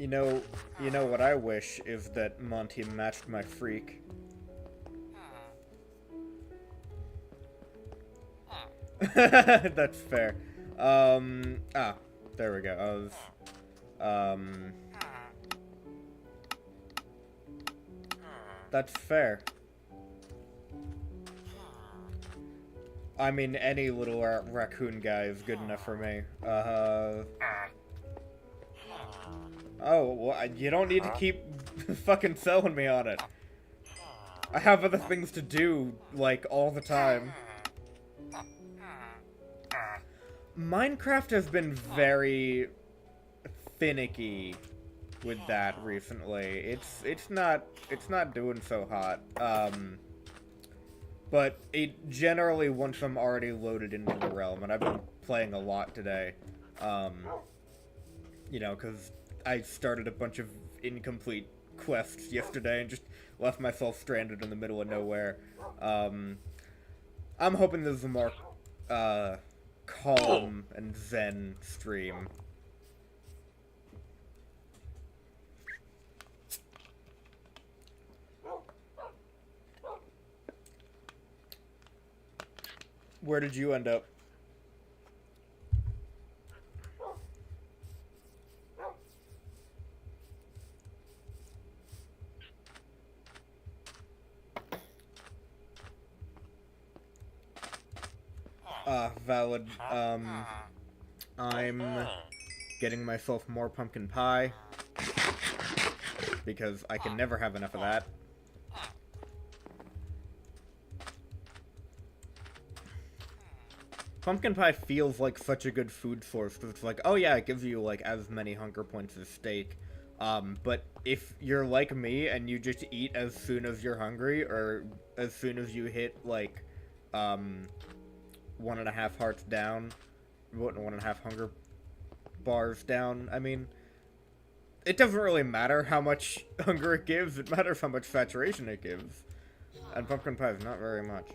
You know, you know what I wish is that Monty matched my freak. That's fair. There we go. Um, that's fair. I mean, any little raccoon guy is good enough for me. Oh, well, you don't need to keep fucking selling me on it. I have other things to do, like, all the time. Minecraft has been very finicky with that recently. It's not doing so hot. But it generally, once I'm already loaded into the realm, and I've been playing a lot today, you know, because I started a bunch of incomplete quests yesterday and just left myself stranded in the middle of nowhere. I'm hoping this is a more, calm and zen stream. Where did you end up? Valid. I'm getting myself more pumpkin pie because I can never have enough of that. Pumpkin pie feels like such a good food source because it's like, oh yeah, it gives you like as many hunger points as steak. But if you're like me and you just eat as soon as you're hungry or as soon as you hit like 1.5 hearts down, 1.5 hunger bars down, I mean, it doesn't really matter how much hunger it gives, it matters how much saturation it gives. And pumpkin pie is not very much.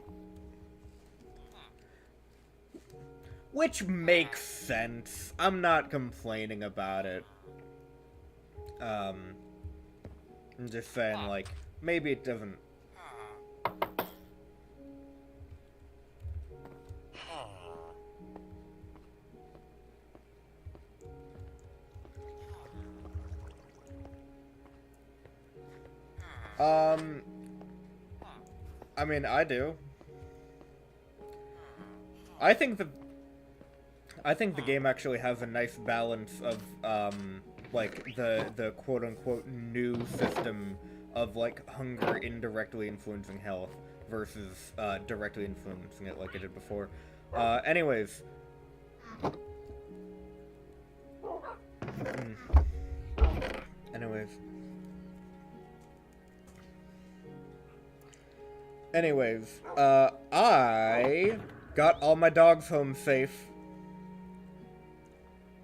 Which makes sense. I'm not complaining about it. I'm just saying, like, maybe it doesn't. I mean, I do. I think the game actually has a nice balance of, like, the quote-unquote new system of, like, hunger indirectly influencing health versus, directly influencing it like it did before. Anyways. Anyways, I got all my dogs home safe.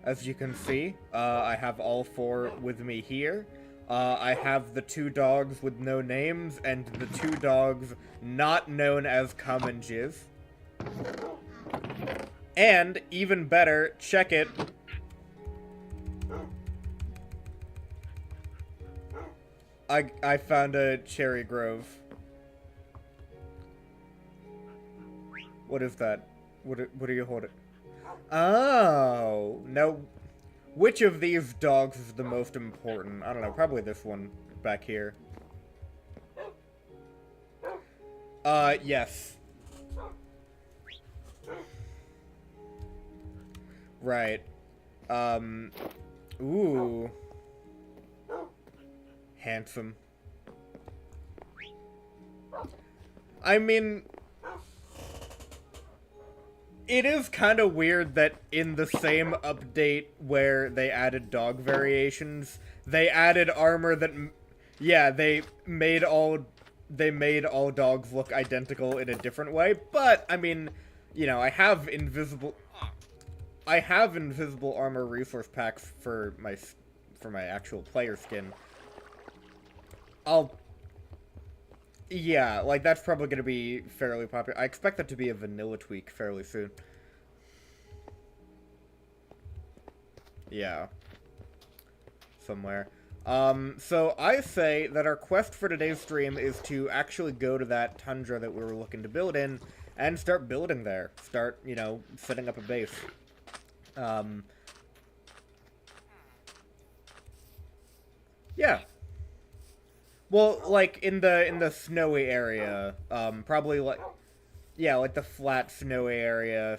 As you can see, I have all 4 with me here. I have the 2 dogs with no names, and the 2 dogs not known as Cum and Jizz. And, even better, check it. I found a cherry grove. What is that? What are you holding? Oh, now, which of these dogs is the most important? I don't know, probably this one back here. Yes. Right. Ooh. Handsome. I mean, it is kind of weird that in the same update where they added dog variations, they added armor that, yeah, they made all dogs look identical in a different way. But I mean, you know, I have invisible armor resource packs for my actual player skin. Yeah, like, that's probably going to be fairly popular. I expect that to be a VanillaTweak fairly soon. Yeah. somewhere. So I say that our quest for today's stream is to actually go to that tundra that we were looking to build in and start building there. Start, you know, setting up a base. Yeah. Well, like, in the snowy area, probably, like, yeah, like the flat, snowy area,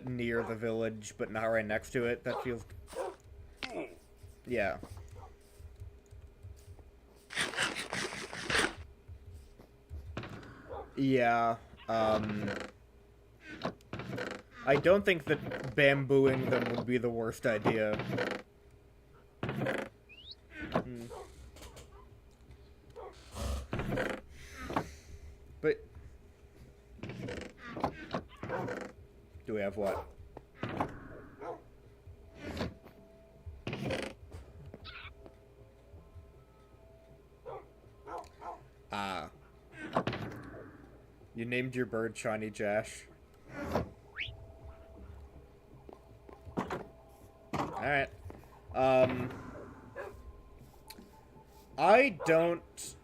near the village, but not right next to it. That feels... Yeah. Yeah, I don't think that bambooing them would be the worst idea. But... Do we have what? Ah. You named your bird Shiny Jash. Alright. I don't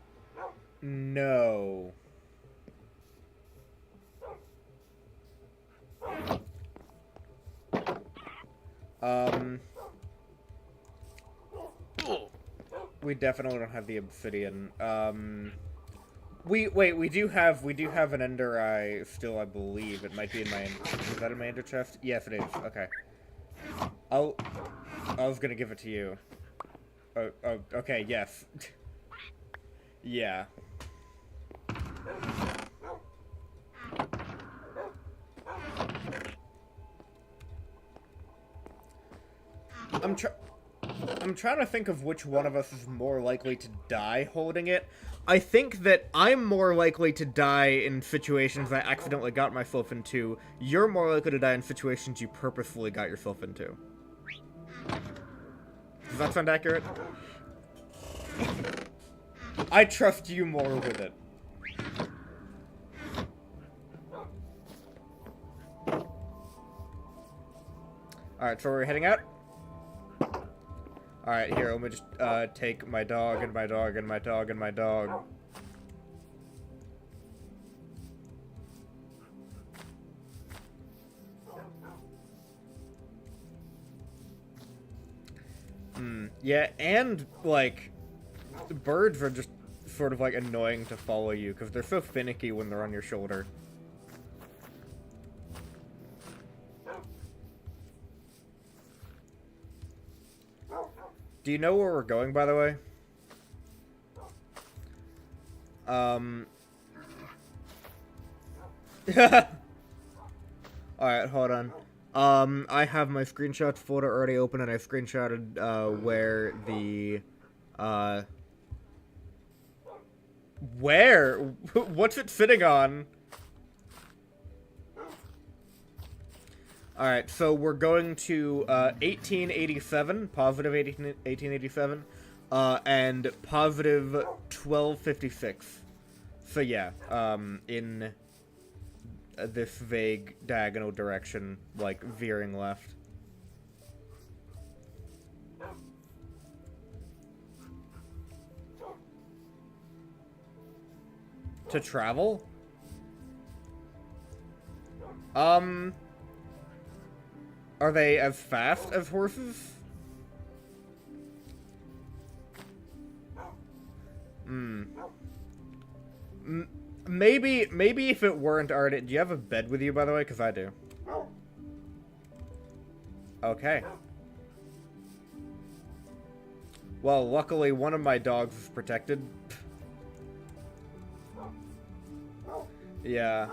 know. We definitely don't have the obsidian. We do have an ender eye still, I believe. It might be in my... Is that in my ender chest? Yes, it is. Okay. I was gonna give it to you. Oh, okay, yes. Yeah. I'm trying to think of which one of us is more likely to die holding it. I think that I'm more likely to die in situations I accidentally got myself into. You're more likely to die in situations you purposefully got yourself into. Does that sound accurate? I trust you more with it. Alright, so we're heading out? Alright, here, let me just, take my dog and my dog and my dog and my dog. Yeah, and, like, birds are just sort of, like, annoying to follow you, because they're so finicky when they're on your shoulder. Do you know where we're going, by the way? Alright, hold on. I have my screenshots folder already open, and I screenshotted, where the, Where? What's it sitting on? Alright, so we're going to, 1887, positive 1887, and positive 1256. So yeah, in this vague diagonal direction, like, veering left. To travel? Are they as fast as horses? Maybe if it weren't already... Do you have a bed with you, by the way? Because I do. Okay. Well, luckily, one of my dogs is protected. Yeah.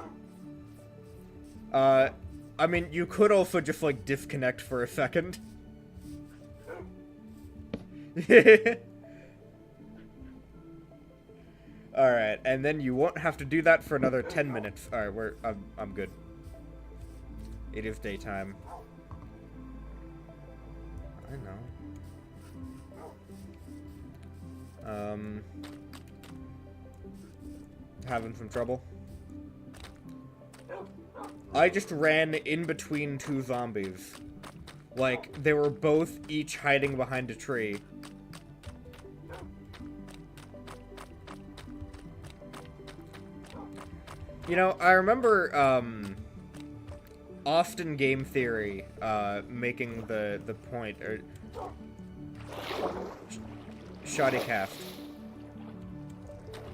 I mean, you could also just, like, disconnect for a second. Alright, and then you won't have to do that for another 10 minutes. Alright, I'm good. It is daytime. I know. Having some trouble. I just ran in between two zombies. Like, they were both each hiding behind a tree. You know, I remember, Austin Game Theory, making the point, or... Shoddycast.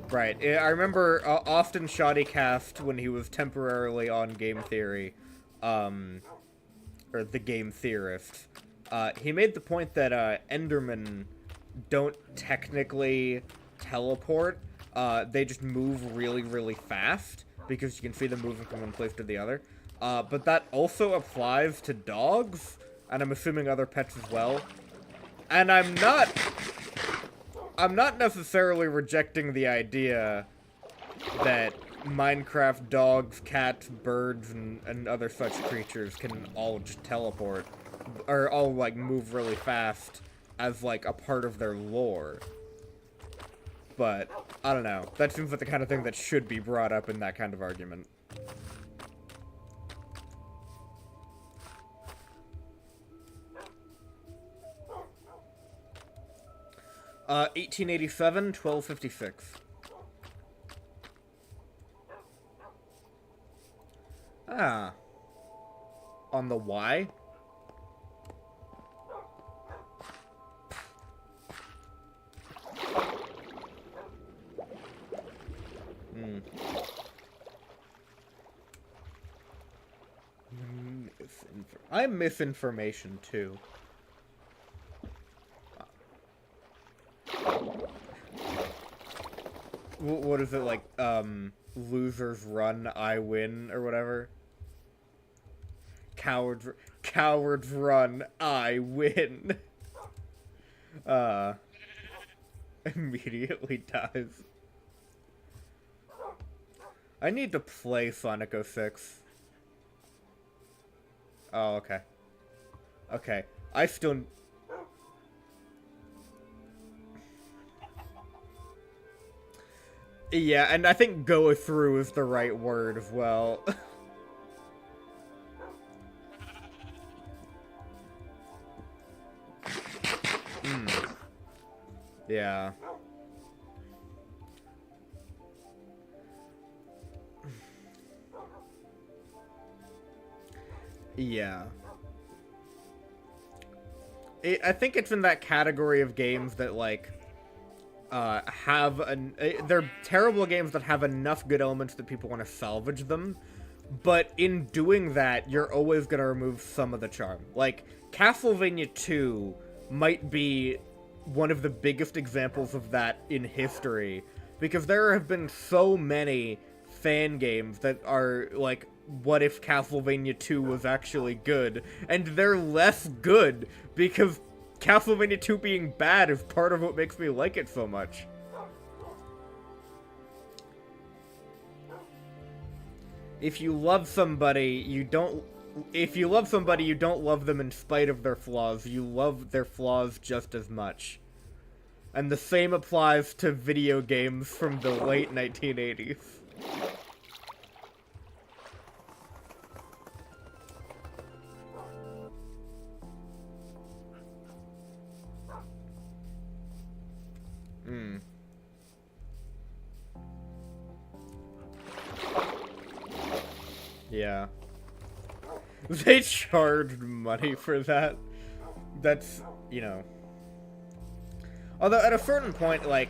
Right. I remember Austin Shoddycast when he was temporarily on Game Theory, or the Game Theorist. He made the point that Endermen don't technically teleport. They just move really, really fast because you can see them moving from one place to the other. But that also applies to dogs, and I'm assuming other pets as well. And I'm not necessarily rejecting the idea that Minecraft dogs, cats, birds, and other such creatures can all just teleport, or all, like, move really fast as, like, a part of their lore. But, I don't know. That seems like the kind of thing that should be brought up in that kind of argument. Uh, 1887, 1256. Ah. On the Y? Hmm. I misinformation too. What is it, like, losers run, I win, or whatever? Cowards run, I win. Immediately dies. I need to play Sonic 06. Oh, okay. Okay. I still... Yeah, and I think go through is the right word as well. Yeah. Yeah. I think it's in that category of games that, like, they're terrible games that have enough good elements that people want to salvage them, but in doing that, you're always gonna remove some of the charm. Like, Castlevania 2 might be one of the biggest examples of that in history, because there have been so many fan games that are, like, what if Castlevania 2 was actually good? And they're less good, because Castlevania 2 being bad is part of what makes me like it so much. If you love somebody, you don't love them in spite of their flaws. You love their flaws just as much. And the same applies to video games from the late 1980s. Yeah. They charged money for that. That's, you know. Although, at a certain point, like,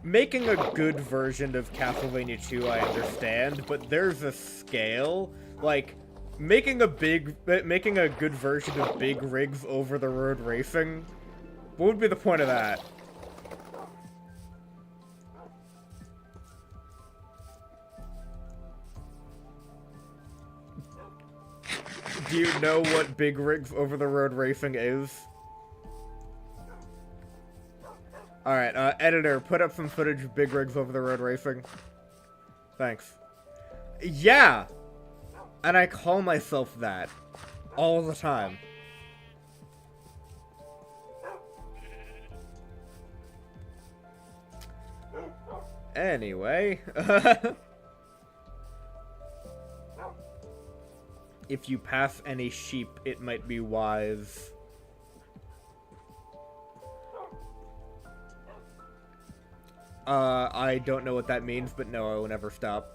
making a good version of Castlevania 2, I understand, but there's a scale. Like, making a good version of Big Rigs over-the-road racing, what would be the point of that? Do you know what Big Rigs over-the-road racing is? Alright, editor, put up some footage of Big Rigs over-the-road racing. Thanks. Yeah! And I call myself that. All the time. Anyway. If you pass any sheep, it might be wise. I don't know what that means, but no, I will never stop.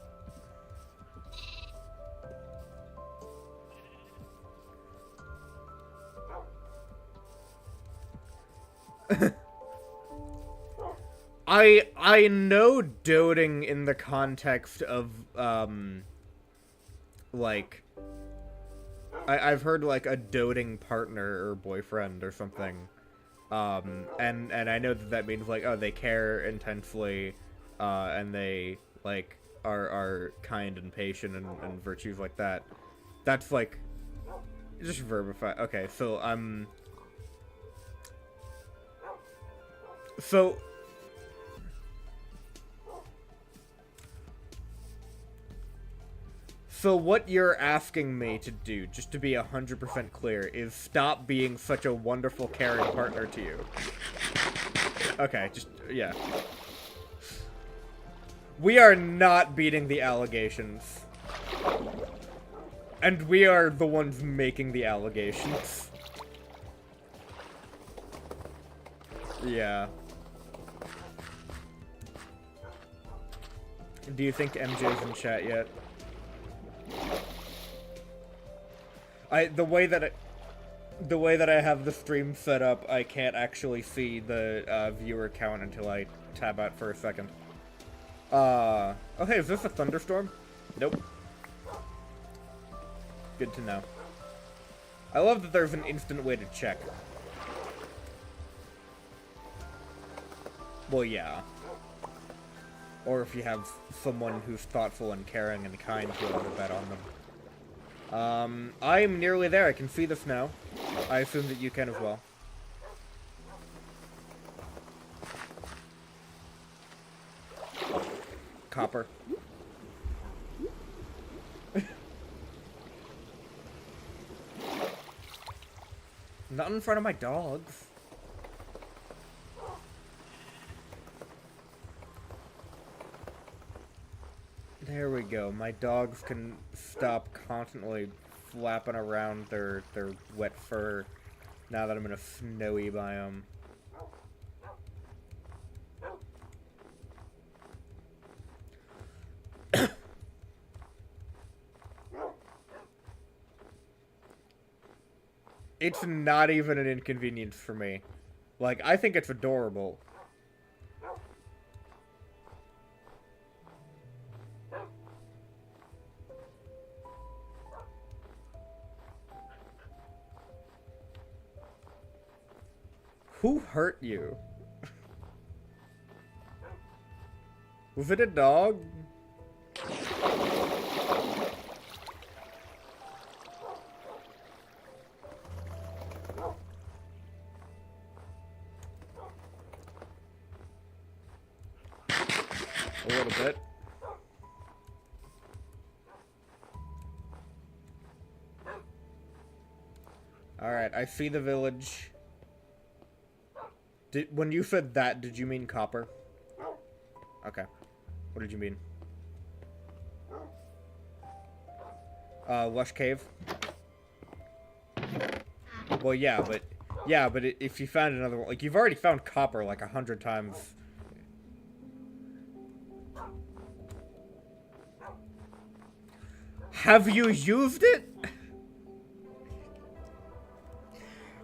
I know doting in the context of like I've heard like a doting partner or boyfriend or something. And I know that that means like, oh, they care intensely, and they like are kind and patient and virtues like that. That's like just verbify. Okay, so so so what you're asking me to do, just to be 100% clear, is stop being such a wonderful, caring partner to you. Okay, just yeah. We are not beating the allegations. And we are the ones making the allegations. Yeah. Do you think MJ's in chat yet? The way that I have the stream set up, I can't actually see the viewer count until I tab out for a second. Oh hey, is this a thunderstorm? Nope. Good to know. I love that there's an instant way to check. Well, yeah. Or if you have someone who's thoughtful and caring and kind, you'll have a bet on them. I'm nearly there. I can see this now. I assume that you can as well. Copper. Not in front of my dogs. There we go. My dogs can stop constantly flapping around their wet fur now that I'm in a snowy biome. It's not even an inconvenience for me. Like, I think it's adorable. Who hurt you? Was it a dog? A little bit. Alright, I see the village. When you said that, did you mean copper? Okay. What did you mean? Lush Cave? Well, yeah, but if you found another one, like, you've already found copper like 100 times. Have you used it?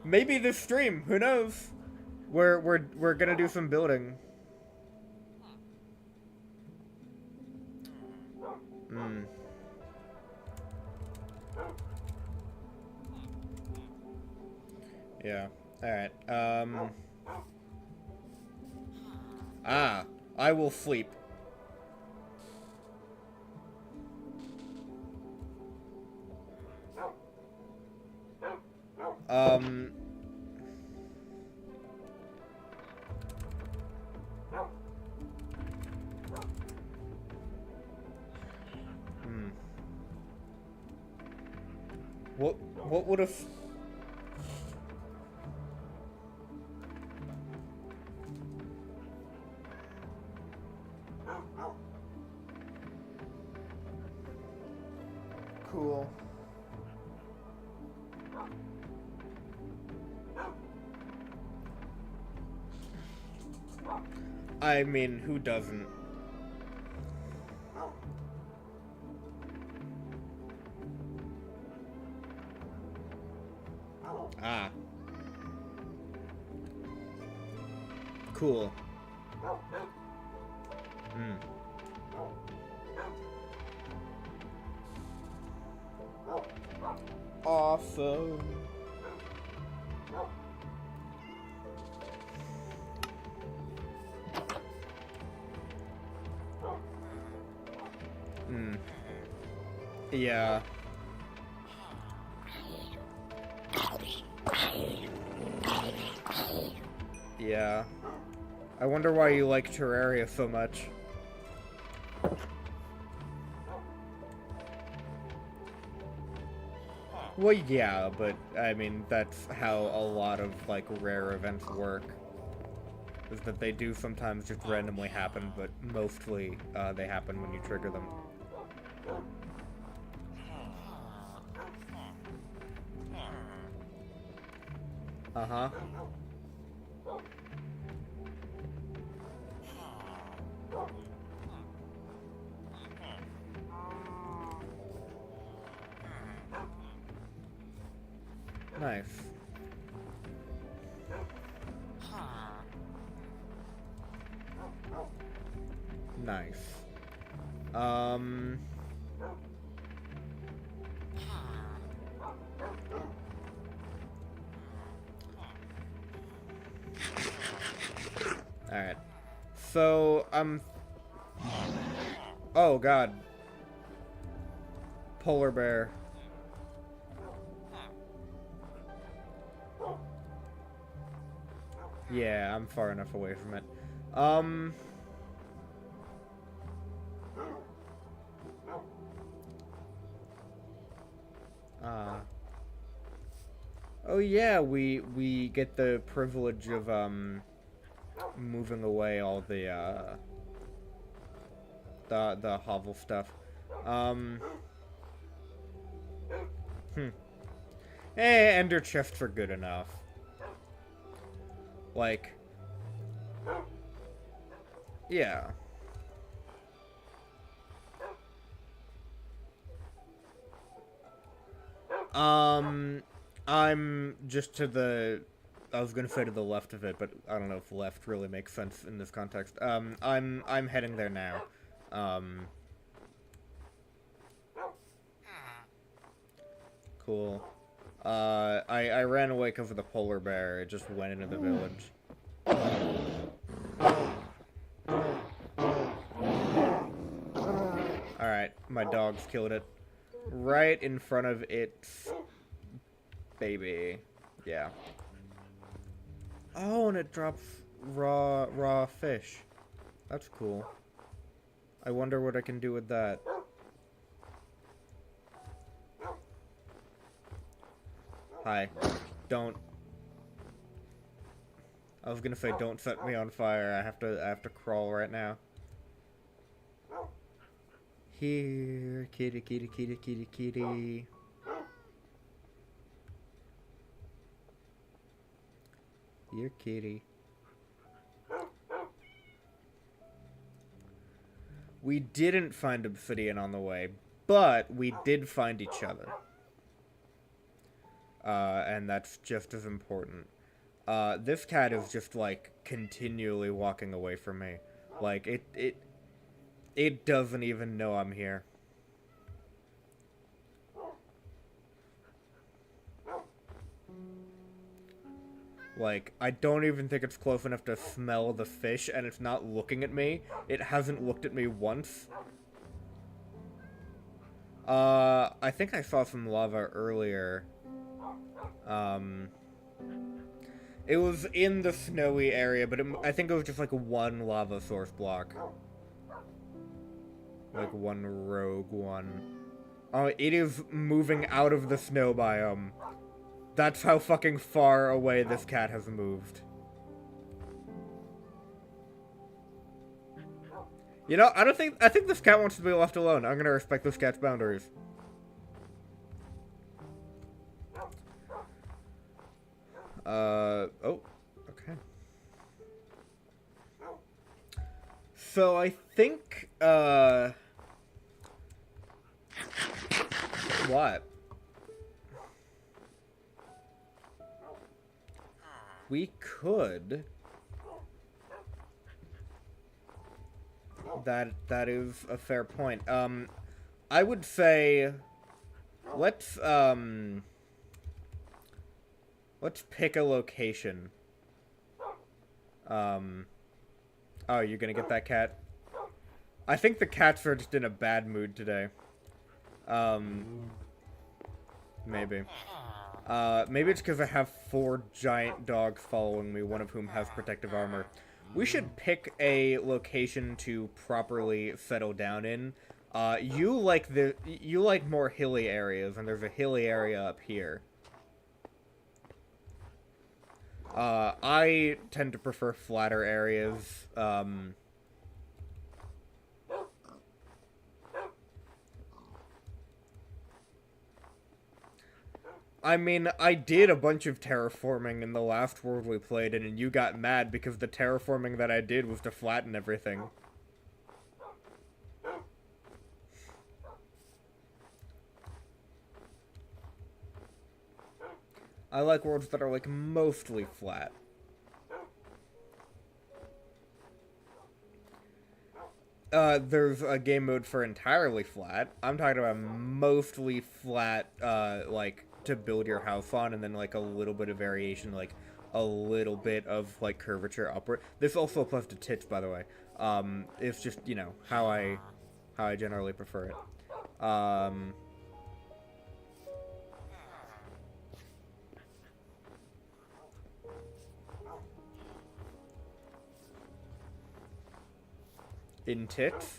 Maybe this stream, who knows? We're gonna do some building. Hmm. Yeah. Alright. I will sleep. What would have... Cool. I mean, who doesn't? Ah. Cool. Hmm. Awesome. Hmm. Yeah. Yeah. I wonder why you like Terraria so much. Well, yeah, but, I mean, that's how a lot of, like, rare events work. Is that they do sometimes just randomly happen, but mostly, they happen when you trigger them. Uh-huh. Nice. Nice. Alright. So, oh god. Polar bear. Yeah, I'm far enough away from it. Oh yeah, we get the privilege of, moving away all the hovel stuff. Ender chests are good enough. Like, yeah. I'm just to the... I was gonna say to the left of it, but I don't know if left really makes sense in this context. I'm heading there now. Cool. I ran away because of the polar bear. It just went into the village. Alright, my dogs killed it. Right in front of its baby. Yeah. Oh, and it drops raw fish. That's cool. I wonder what I can do with that. Hi. Don't. I was gonna say don't set me on fire. I have to crawl right now. Here, kitty, kitty, kitty, kitty, kitty. Here, kitty. We didn't find obsidian on the way, but we did find each other. And that's just as important. This cat is just, like, continually walking away from me. Like, it doesn't even know I'm here. Like, I don't even think it's close enough to smell the fish, and it's not looking at me. It hasn't looked at me once. I think I saw some lava earlier. It was in the snowy area, but I think it was just, like, one lava source block. Like, one rogue one. Oh, it is moving out of the snow biome. That's how fucking far away this cat has moved. You know, I think this cat wants to be left alone. I'm gonna respect this cat's boundaries. Oh, okay. So I think, what? We could That is a fair point. I would say let's pick a location. Oh, you're gonna get that cat? I think the cats are just in a bad mood today. Maybe. Maybe it's because I have 4 giant dogs following me, one of whom has protective armor. We should pick a location to properly settle down in. You like more hilly areas, and there's a hilly area up here. I tend to prefer flatter areas. I mean, I did a bunch of terraforming in the last world we played in, and you got mad because the terraforming that I did was to flatten everything. I like worlds that are, like, mostly flat. There's a game mode for entirely flat. I'm talking about mostly flat, like, to build your house on, and then, like, a little bit of variation, like, a little bit of, like, curvature upward. This also applies to tits, by the way. It's just, you know, how I generally prefer it. In tits?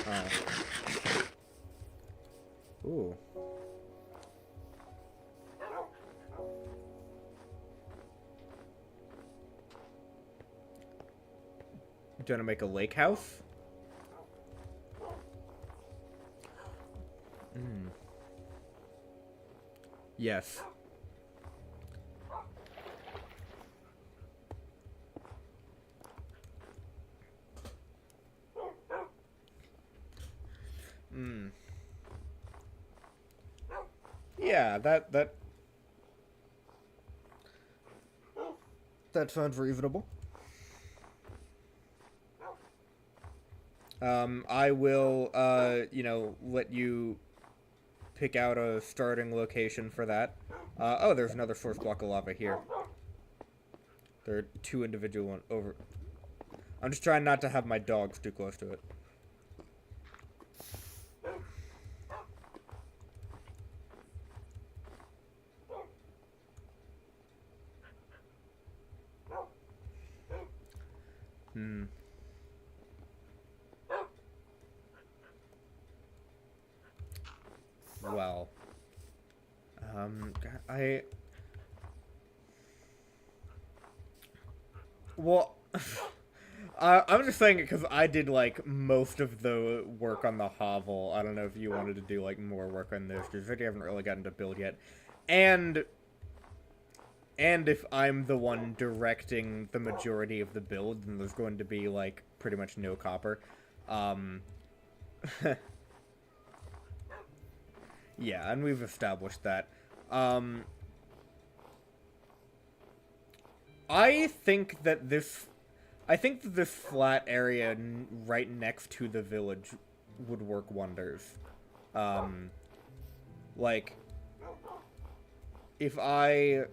Oh. Ooh. Do you want to make a lake house? Yes. Yeah, that sounds reasonable. I will, you know, let you pick out a starting location for that. Oh, there's another source block of lava here. There are 2 individual ones over. I'm just trying not to have my dogs too close to it. Well, well, I'm just saying it because I did, like, most of the work on the hovel. I don't know if you wanted to do, like, more work on this, because you haven't really gotten to build yet. And if I'm the one directing the majority of the build, then there's going to be, like, pretty much no copper. Yeah, and we've established that. I think that this flat area right next to the village would work wonders. Like, if I...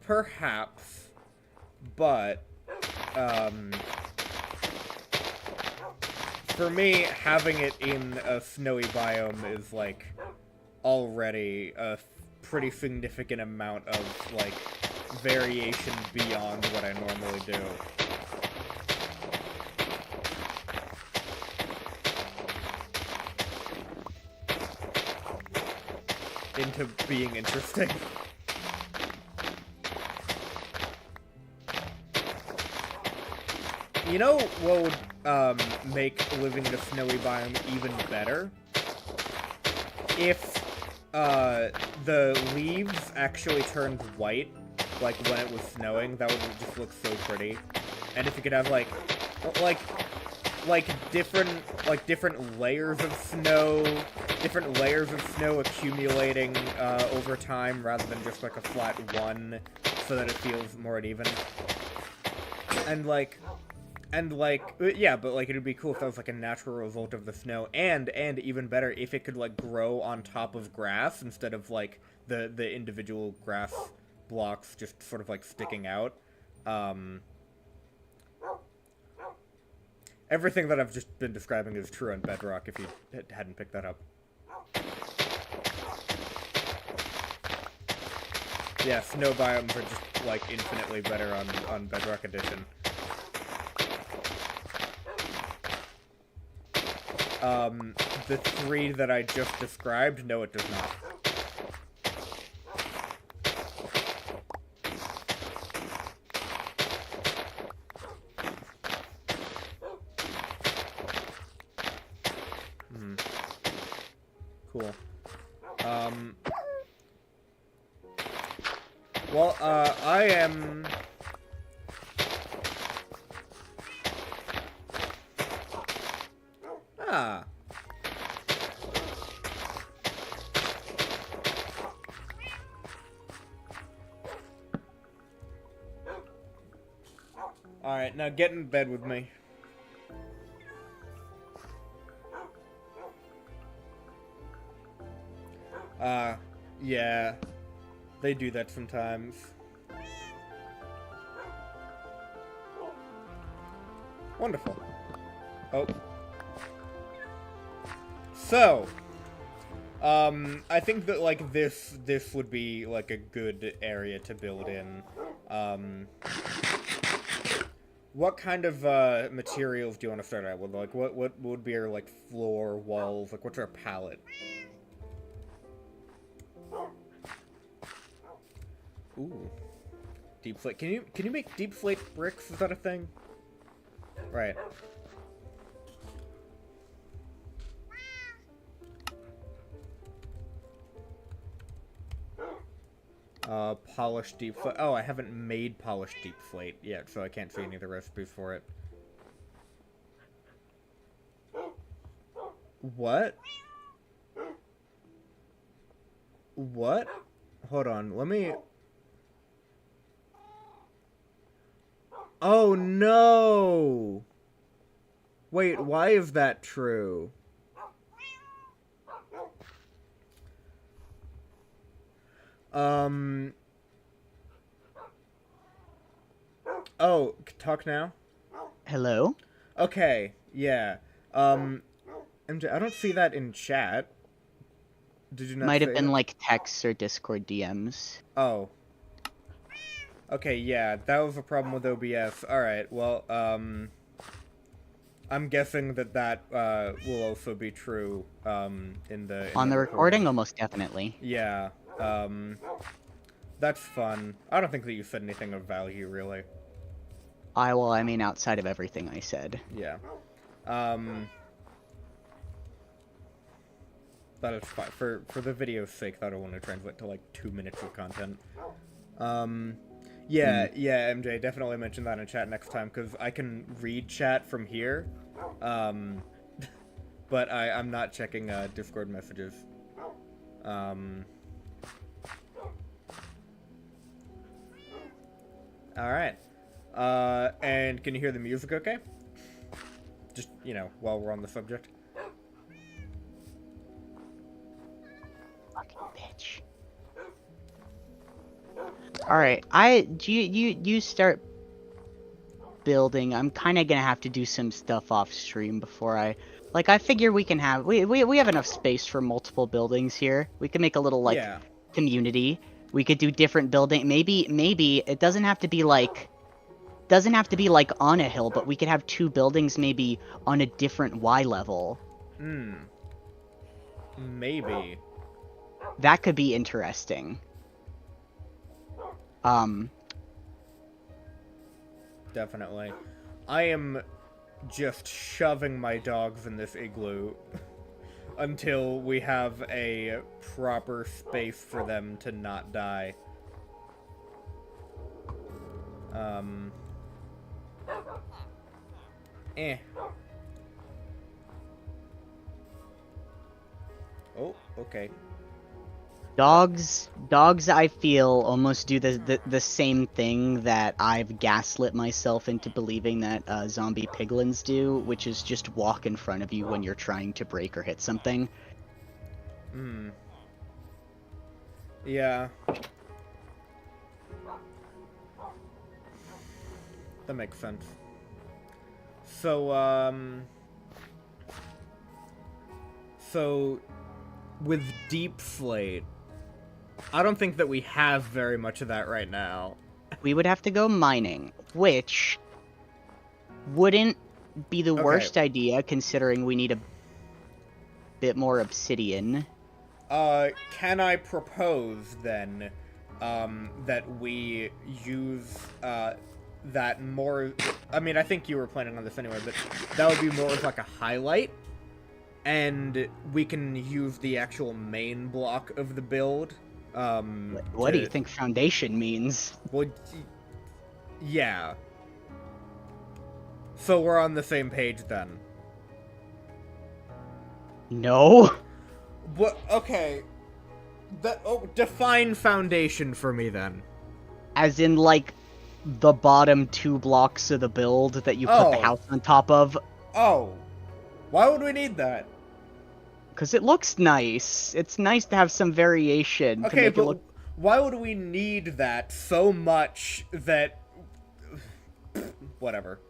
Perhaps, but, for me, having it in a snowy biome is, like, already a pretty significant amount of, like, variation beyond what I normally do. Into being interesting. You know what would make living in a snowy biome even better? If the leaves actually turned white, like when it was snowing, that would just look so pretty. And if you could have like different layers of snow accumulating over time rather than just like a flat one, so that it feels more uneven. And like, yeah, but like it'd be cool if that was like a natural result of the snow, and even better if it could like grow on top of grass instead of like the individual grass blocks just sort of like sticking out. Everything that I've just been describing is true on Bedrock, if you hadn't picked that up. Yeah, snow biomes are just, like, infinitely better on Bedrock Edition. The 3 that I just described, no, it does not. Cool. Well, I am... Ah. Alright, now get in bed with me. Yeah. They do that sometimes. Wonderful. Oh. So, I think that, like, this would be, like, a good area to build in. What kind of, materials do you want to start out with? Like, what would be our, like, floor, walls? Like, what's our palette? Ooh. Deep slate. Can you make deep slate bricks? Is that a thing? Right. Polished deep slate. Oh, I haven't made polished deep slate yet, so I can't see any of the recipes for it. What? What? Hold on, let me... Oh, no! Wait, why is that true? Oh, talk now? Hello? Okay, yeah. MJ, I don't see that in chat. Did you not Might have say been it? like texts or Discord DMs. Oh. Okay, yeah, that was a problem with OBS. Alright, well, I'm guessing that will also be true, in the On the recording, recording. almost definitely. Yeah, that's fun. I don't think that you said anything of value, really. I mean, outside of everything I said. Yeah. That is fine. For the video's sake, that'll only translate to, like, 2 minutes of content. Yeah, MJ, definitely mention that in chat next time, because I can read chat from here, but I'm not checking, Discord messages. Alright. And can you hear the music okay? Just, you know, while we're on the subject. Fucking bitch. Alright, you start building. I'm kind of gonna have to do some stuff off stream before I... Like, I figure we can have... We have enough space for multiple buildings here. We can make a little, like, Yeah. community. We could do different building... Maybe it doesn't have to be, like... on a hill, but we could have 2 buildings maybe on a different Y level. Maybe. That could be interesting. Definitely. I am just shoving my dogs in this igloo until we have a proper space for them to not die. Oh, okay. Dogs, I feel, almost do the same thing that I've gaslit myself into believing that zombie piglins do, which is just walk in front of you when you're trying to break or hit something. Hmm. Yeah. That makes sense. So, So, with Deep Slate, I don't think that we have very much of that right now. We would have to go mining, which wouldn't be the worst idea considering we need a bit more obsidian. Can I propose then, that we use, that more... I mean, I think you were planning on this anyway, but that would be more of like a highlight, and we can use the actual main block of the build. What do you think foundation means? Well, yeah. So we're on the same page then. No. What? Okay. Define foundation for me then. As in, like, the bottom 2 blocks of the build that you put the house on top of. Oh. Why would we need that? Because it looks nice. It's nice to have some variation. Okay, but why would we need that so much that... Whatever.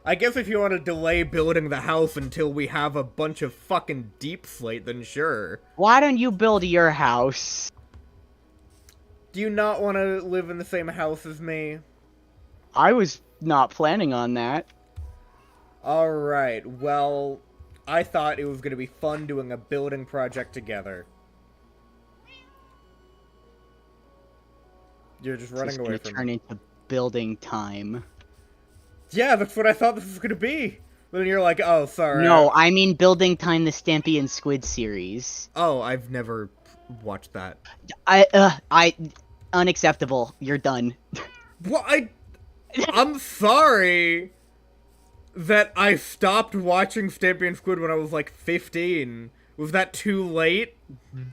I guess if you want to delay building the house until we have a bunch of fucking Deep Slate, then sure. Why don't you build your house? Do you not want to live in the same house as me? I was not planning on that. Alright, well, I thought it was going to be fun doing a building project together. You're just running away from me. Turn into building time. Yeah, that's what I thought this was going to be. Then you're like, oh, sorry. No, I mean building time, the Stampy and Squid series. Oh, I've never watched that. Unacceptable. You're done. Well, I'm sorry that I stopped watching Stampy and Squid when I was like 15. Was that too late?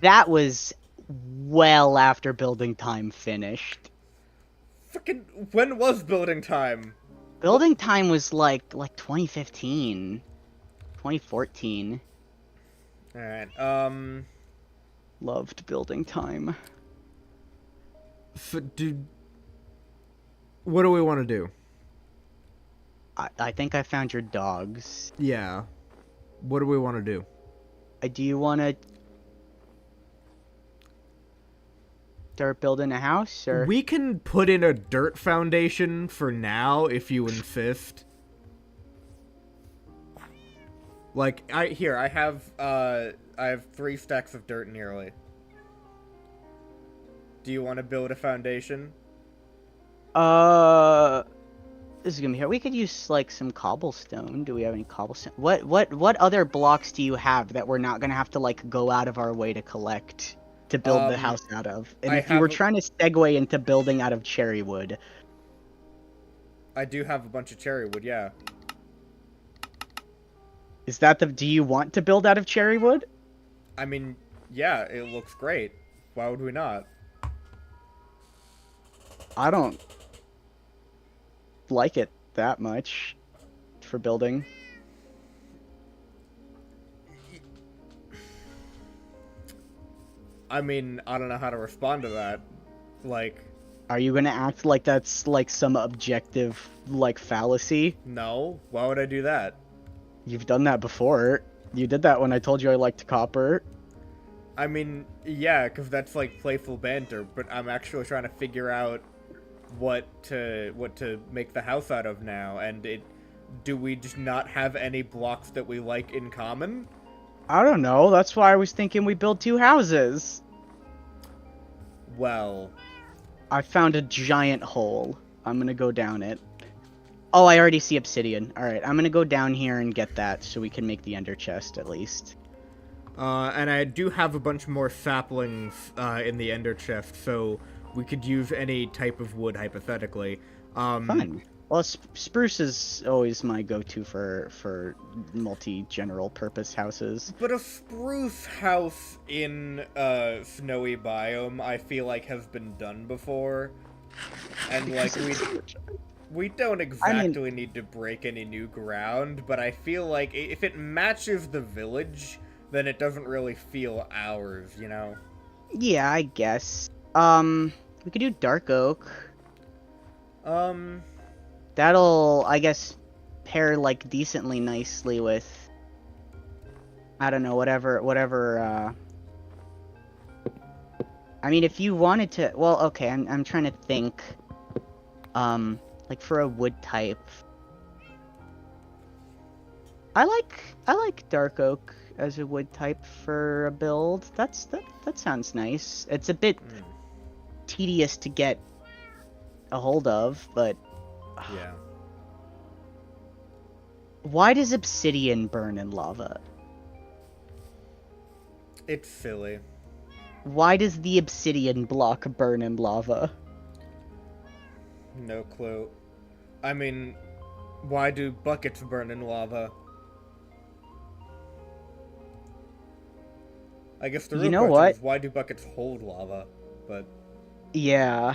That was well after building time finished. Frickin', when was building time? Building time was like 2015, 2014. Alright, Loved building time. So, dude, what do we want to do? I think I found your dogs. Yeah. What do we want to do? Do you want to start building a house, or? We can put in a dirt foundation for now, if you insist. Like, I have 3 stacks of dirt nearly. Do you want to build a foundation? This is gonna be hard. We could use like some cobblestone. Do we have any cobblestone? What other blocks do you have that we're not gonna have to like go out of our way to collect to build the house out of? And if you were trying to segue into building out of cherry wood, I do have a bunch of cherry wood. Yeah. Is that the? Do you want to build out of cherry wood? I mean, yeah, it looks great. Why would we not? I don't like it that much for building. I mean, I don't know how to respond to that. Like... Are you gonna act like that's like some objective, like, fallacy? No. Why would I do that? You've done that before. You did that when I told you I liked copper. I mean, yeah, because that's like playful banter, but I'm actually trying to figure out what to make the house out of now, and do we just not have any blocks that we like in common? I don't know, that's why I was thinking we build 2 houses. Well... I found a giant hole. I'm gonna go down it. Oh, I already see obsidian. Alright, I'm gonna go down here and get that so we can make the ender chest at least. And I do have a bunch more saplings in the ender chest, so we could use any type of wood, hypothetically. Fun. Well, spruce is always my go-to for multi-general purpose houses. But a spruce house in a snowy biome, I feel like has been done before, and like Because it's so much. we don't I mean, exactly need to break any new ground, but I feel like if it matches the village, then it doesn't really feel ours, you know? yeah, I guess. We could do dark oak. Um, That'll, I guess, pair like decently nicely with, I don't know, whatever. I mean, if you wanted to, well, okay, I'm trying to think. Like for a wood type, I like dark oak as a wood type for a build. That sounds nice. It's a bit tedious to get a hold of, but yeah. why does obsidian burn in lava? It's silly. Why does the obsidian block burn in lava? No clue. I mean, why do buckets burn in lava? I guess the You real know question what? is why do buckets hold lava? But Yeah.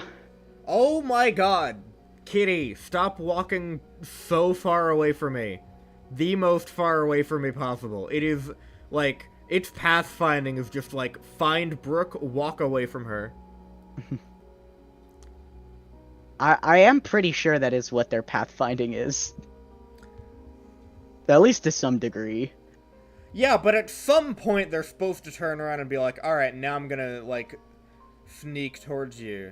oh my god! Kitty, stop walking so far away from me. The most far away from me possible. It is, like, its pathfinding is just like, find Brooke, walk away from her. I am pretty sure that is what their pathfinding is. At least to some degree. Yeah, but at some point they're supposed to turn around and be like, alright, now I'm gonna, like, sneak towards you.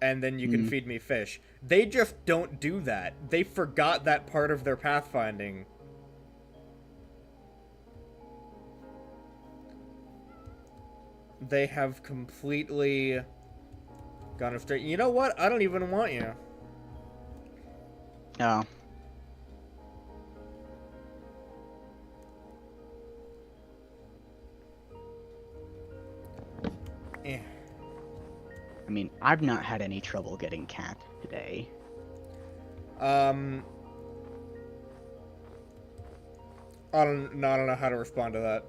And then you can feed me fish. They just don't do that. They forgot that part of their pathfinding. They have completely gone astray. You know what? I don't even want you. Oh. Eh. I mean, I've not had any trouble getting cat today. I don't know how to respond to that.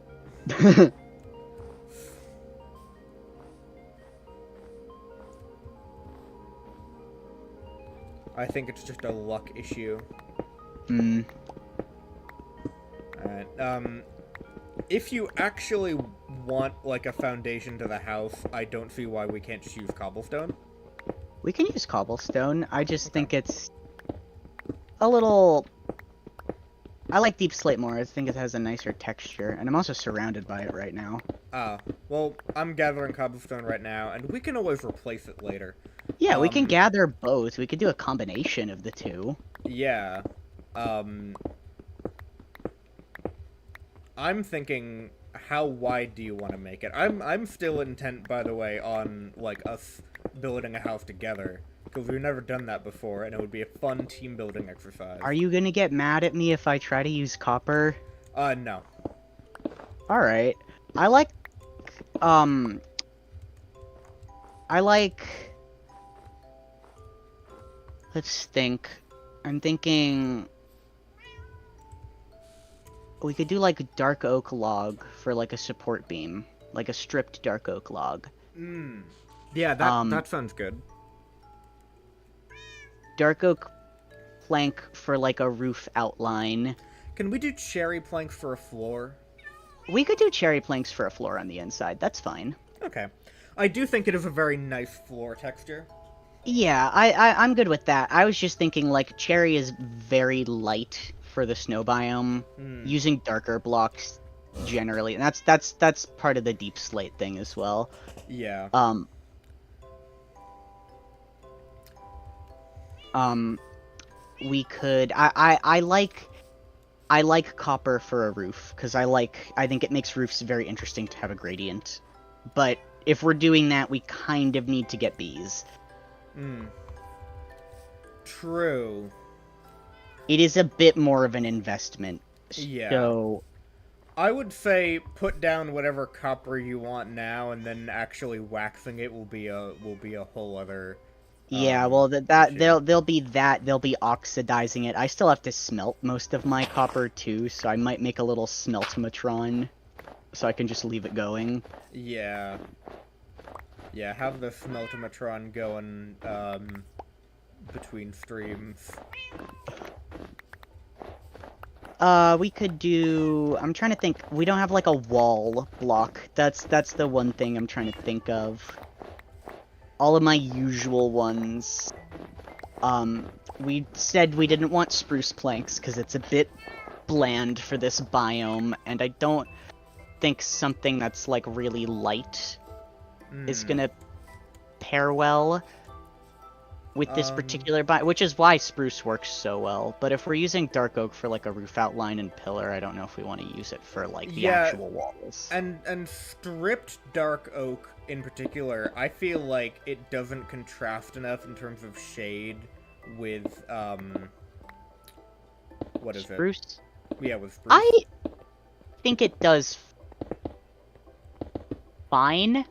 I think it's just a luck issue. Hmm. Alright, if you actually want, like, a foundation to the house, I don't see why we can't just use cobblestone. We can use cobblestone. I just think it's a little... I like deep slate more. I think it has a nicer texture, and I'm also surrounded by it right now. Ah, well, I'm gathering cobblestone right now, and we can always replace it later. Yeah, we can gather both. We could do a combination of the two. Yeah. I'm thinking, how wide do you want to make it? I'm still intent, by the way, on, like, us building a house together. Because we've never done that before, and it would be a fun team building exercise. Are you gonna get mad at me if I try to use copper? No. Alright. I like... I like... Let's think. I'm thinking... We could do, like, dark oak log for, like, a support beam. Like a stripped dark oak log. Yeah, that sounds good. Dark oak plank for, like, a roof outline. Can we do cherry planks for a floor? We could do cherry planks for a floor on the inside. That's fine. Okay. I do think it is a very nice floor texture. Yeah, I'm good with that. I was just thinking, like, cherry is very light for the snow biome. Using darker blocks generally, and that's part of the deep slate thing as well. Yeah. We could. I like copper for a roof because I think it makes roofs very interesting to have a gradient. But if we're doing that, we kind of need to get bees. True. It is a bit more of an investment. Yeah. So I would say put down whatever copper you want now, and then actually waxing it will be a whole other Yeah, well, shit. they'll be oxidizing it. I still have to smelt most of my copper too, so I might make a little smeltomatron, so I can just leave it going. Yeah. Yeah, have the smeltomatron going, between streams. We could do. I'm trying to think. We don't have like a wall block. That's the one thing I'm trying to think of. All of my usual ones. We said we didn't want spruce planks because it's a bit bland for this biome, and I don't think something that's like really light is gonna pair well with this particular biome, which is why spruce works so well. But if we're using dark oak for like a roof outline and pillar, I don't know if we want to use it for like the actual walls. And stripped dark oak in particular, I feel like it doesn't contrast enough in terms of shade with what is Spruce? it? Yeah, with spruce. I think it does fine.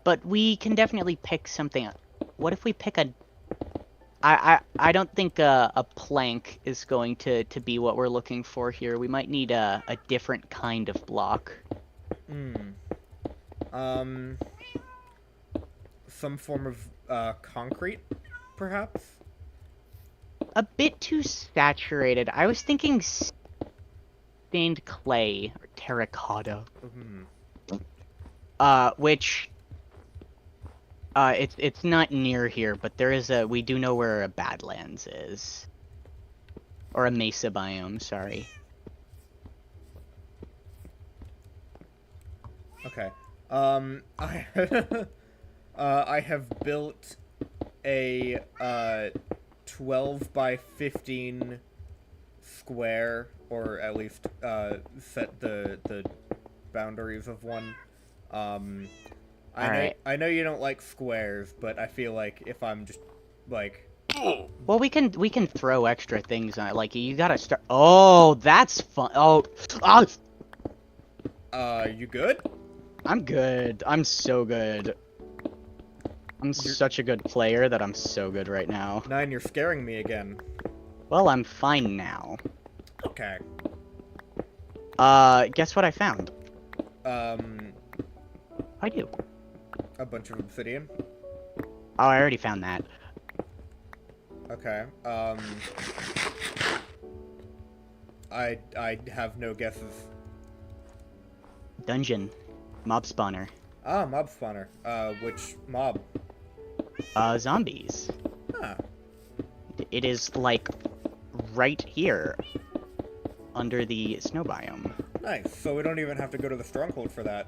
But we can definitely pick something. What if we pick a... I don't think a plank is going to be what we're looking for here. We might need a different kind of block. Some form of concrete, perhaps? A bit too saturated. I was thinking stained clay or terracotta. Which it's not near here, but there is we do know where a Badlands is. Or a mesa biome, sorry. Okay. I have built a 12 by 15 square, or at least set the boundaries of one. I know you don't like squares, but I feel like if I'm just like... Well, we can throw extra things on it. Like, you gotta start... Oh, that's fun. Oh, you good? I'm good. I'm so good. I'm such a good player that I'm so good right now. Nine, you're scaring me again. Well, I'm fine now. Okay. Guess what I found? I do. A bunch of obsidian. Oh, I already found that. Okay. I have no guesses. Dungeon. Mob spawner. Ah, mob spawner. Which mob? Zombies. Huh. It is, like, right here. Under the snow biome. Nice. So we don't even have to go to the stronghold for that.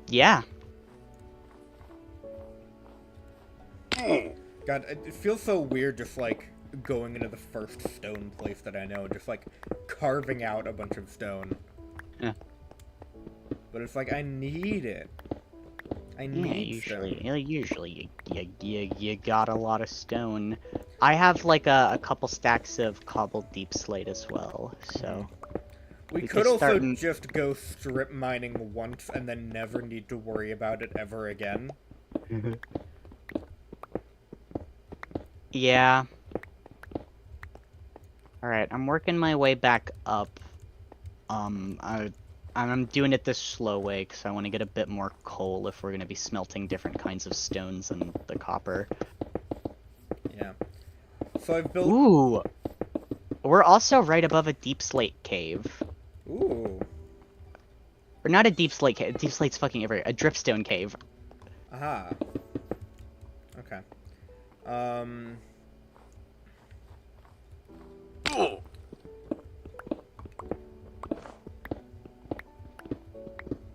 Yeah. God, it feels so weird just, like, going into the first stone place that I know and just, like, carving out a bunch of stone. Yeah. But it's like, I need it. I need stone. Usually you got a lot of stone. I have, like, a couple stacks of cobbled deep slate as well, so... We could also just go strip mining once and then never need to worry about it ever again. Yeah. Alright, I'm working my way back up. I'm doing it the slow way because I want to get a bit more coal if we're going to be smelting different kinds of stones and the copper. Yeah. So I've built... Ooh! We're also right above a deep slate cave. Ooh. Or not a deep slate cave. Deep slate's fucking everywhere. A dripstone cave. Aha. Okay.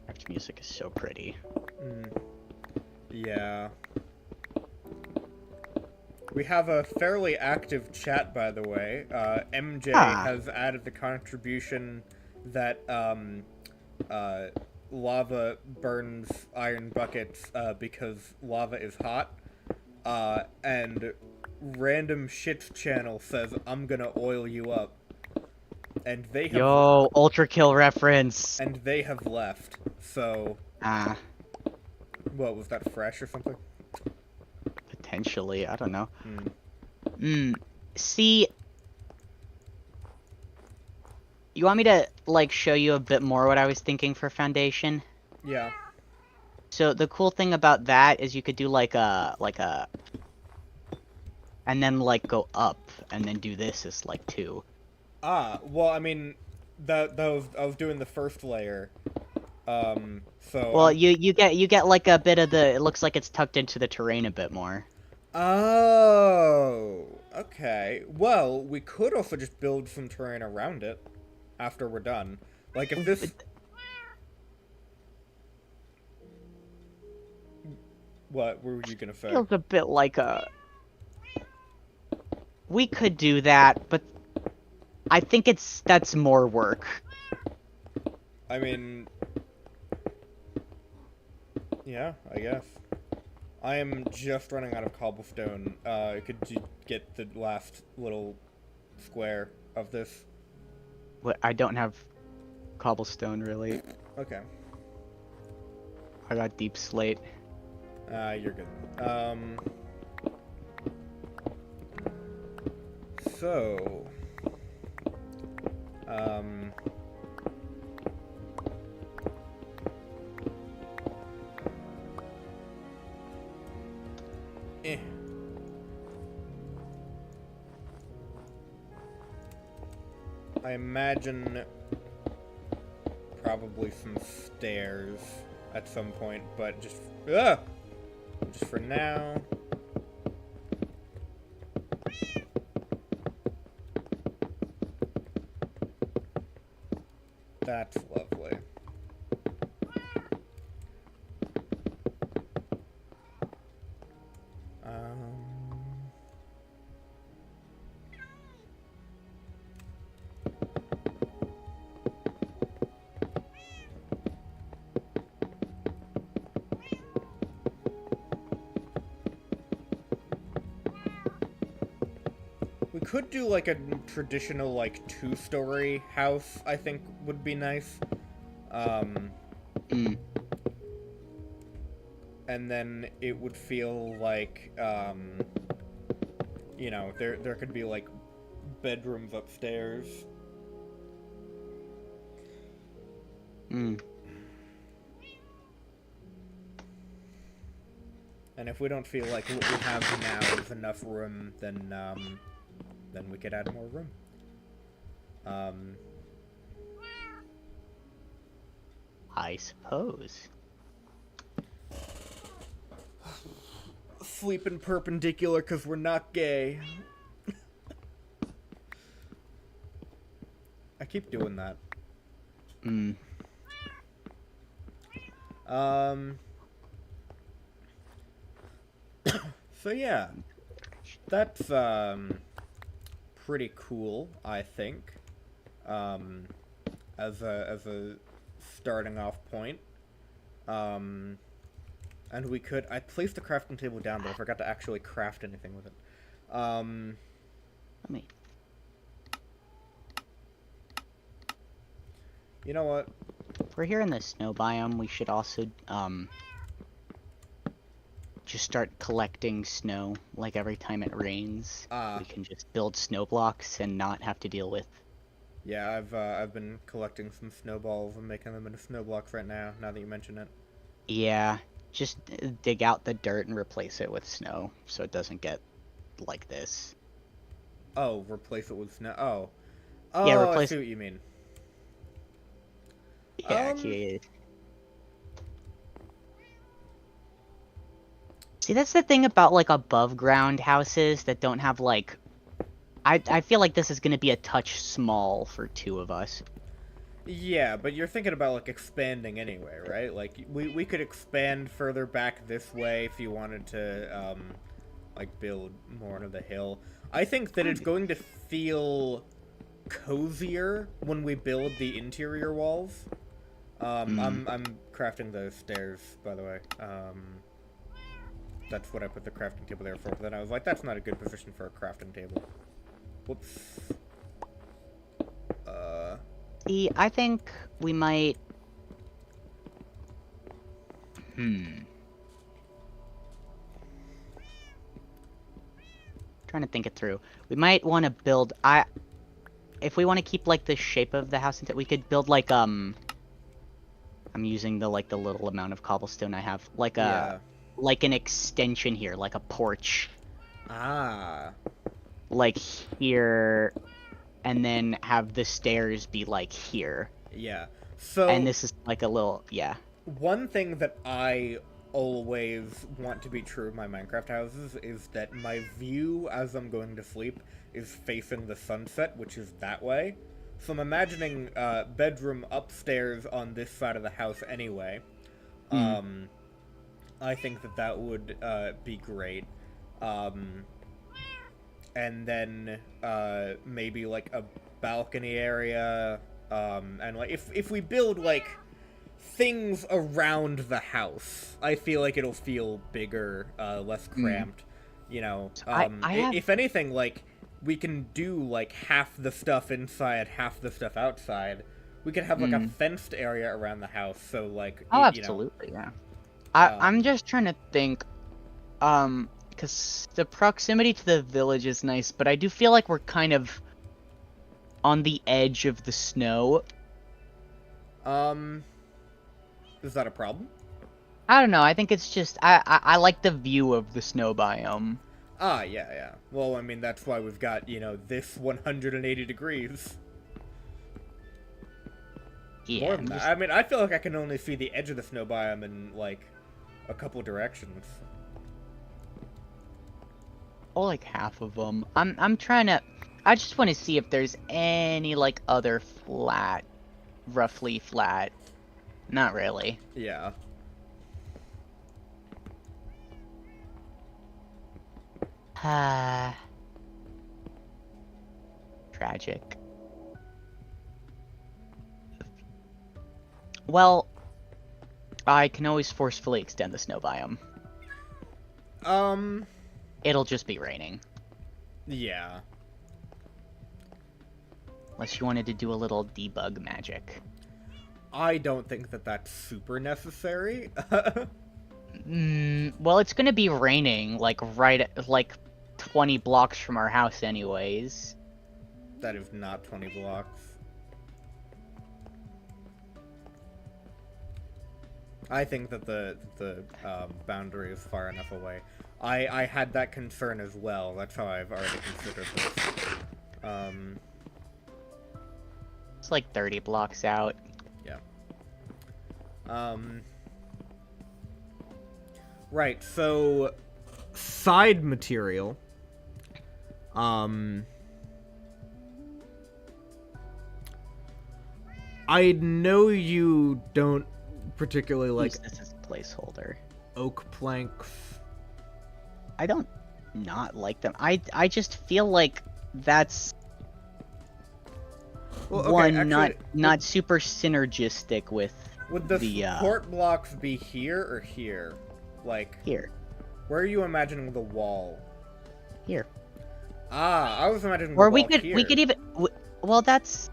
Craft music is so pretty. Yeah. We have a fairly active chat, by the way. MJ has added the contribution that lava burns iron buckets because lava is hot. And Random Shit Channel says, I'm gonna oil you up. And they have... Yo, Ultra Kill reference! And they have left, so... What, was that fresh or something? Potentially, I don't know. Hmm. See, you want me to, like, show you a bit more what I was thinking for foundation? Yeah. So the cool thing about that is you could do and then like go up, and then do this as like 2. Ah, well, I mean, I was doing the first layer. So Well, I'm. you get like a bit of the. It looks like it's tucked into the terrain a bit more. Oh, okay. Well, we could also just build some terrain around it after we're done. Like if this. What were you gonna say? Feels a bit like a. We could do that, but I think that's more work. I mean, yeah, I guess. I am just running out of cobblestone. Could you get the last little square of this? I don't have cobblestone really. Okay. I got deep slate. You're good. So, um, eh. I imagine probably some stairs at some point, but just for now. That's lovely. We could do like a traditional like 2-story house, I think would be nice. And then it would feel like you know, there could be like bedrooms upstairs. And if we don't feel like what we have now is enough room, then we could add more room. I suppose. Sleeping perpendicular because we're not gay. I keep doing that. So yeah, that's pretty cool, I think. As a starting off point. And we could. I placed the crafting table down, but I forgot to actually craft anything with it. Let me. You know what? If we're here in the snow biome, we should also just start collecting snow. Like every time it rains, we can just build snow blocks and not have to deal with. Yeah, I've been collecting some snowballs and making them into snow blocks right now. Now that you mention it. Yeah, just dig out the dirt and replace it with snow, so it doesn't get like this. Oh, replace it with snow. Oh, Yeah, I see what you mean. Yeah. See, that's the thing about like above ground houses that don't have like. I feel like this is gonna be a touch small for 2 of us. Yeah, but you're thinking about like expanding anyway, right? Like we could expand further back this way if you wanted to like build more into the hill. I think that it's going to feel cozier when we build the interior walls. I'm crafting the stairs, by the way. That's what I put the crafting table there for. But then I was like, that's not a good position for a crafting table. Whoops. See, I think we might. trying to think it through. We might want to build. If we want to keep like the shape of the house, we could build like I'm using the little amount of cobblestone I have, like like an extension here, like a porch. Ah. Like here, and then have the stairs be like here. Yeah. So. And this is like a little One thing that I always want to be true of my Minecraft houses is that my view as I'm going to sleep is facing the sunset, which is that way. So I'm imagining bedroom upstairs on this side of the house anyway. I think that would be great. And then maybe like a balcony area, and like if we build like things around the house, I feel like it'll feel bigger, less cramped. You know, if anything, like we can do like half the stuff inside, half the stuff outside. We could have like a fenced area around the house, so like absolutely, yeah. I'm just trying to think, because the proximity to the village is nice, but I do feel like we're kind of on the edge of the snow. Is that a problem? I don't know. I think it's just I like the view of the snow biome. Ah, yeah. Well, I mean, that's why we've got, this 180 degrees. Yeah. More than that. I mean, I feel like I can only see the edge of the snow biome in, like, a couple directions. Or like half of them. I'm trying to... I just want to see if there's any, like, other flat... roughly flat... Not really. Yeah. Tragic. Well, I can always forcefully extend the snow biome. It'll just be raining. Yeah. Unless you wanted to do a little debug magic. I don't think that's super necessary. Well, it's gonna be raining, like, right at, like, 20 blocks from our house anyways. That is not 20 blocks. I think that the boundary is far enough away. I had that concern as well. That's how I've already considered this. It's like 30 blocks out. Yeah. Right, so side material. I know you don't particularly like this as a placeholder. Oak planks. I don't not like them. I just feel like that's actually, not super synergistic with would the support blocks be here or here? Like here. Where are you imagining the wall? Here. Ah, I was imagining. Or the wall here. we could even well, that's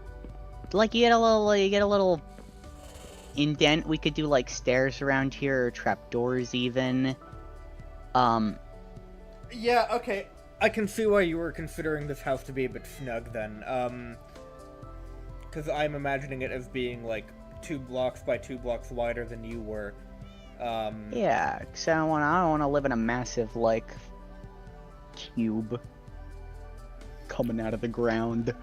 like you get a little indent. We could do like stairs around here or trapdoors even. Yeah, okay. I can see why you were considering this house to be a bit snug then. Because I'm imagining it as being like 2 blocks by 2 blocks wider than you were. Yeah, because I don't want to live in a massive like cube coming out of the ground.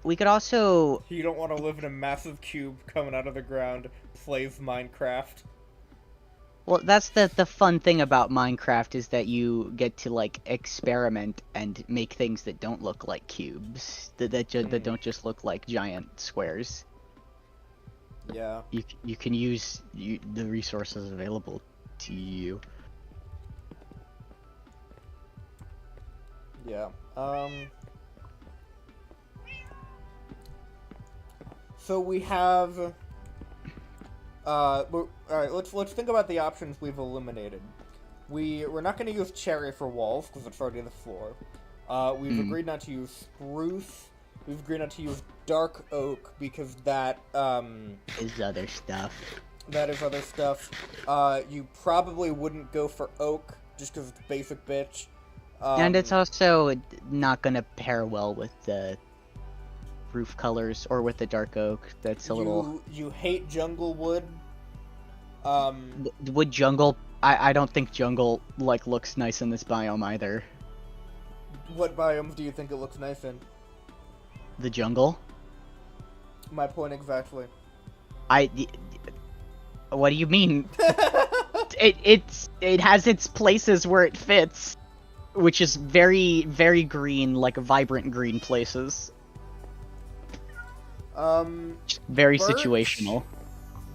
We could also... You don't want to live in a massive cube coming out of the ground, plays Minecraft. Well, that's the fun thing about Minecraft, is that you get to, like, experiment and make things that don't look like cubes. That don't just look like giant squares. Yeah. You can use the resources available to you. Yeah. So we have... Alright, let's think about the options we've eliminated. We're not going to use cherry for walls, because it's already the floor. We've agreed not to use spruce. We've agreed not to use dark oak, because that, is other stuff. That is other stuff. You probably wouldn't go for oak, just because it's basic bitch. And it's also not gonna pair well with the roof colors or with the dark oak. That's a little. You hate jungle wood. Would jungle? I don't think jungle like looks nice in this biome either. What biomes do you think it looks nice in? The jungle. My point exactly. What do you mean? it has its places where it fits, which is very very green, like vibrant green places. Very birch, situational.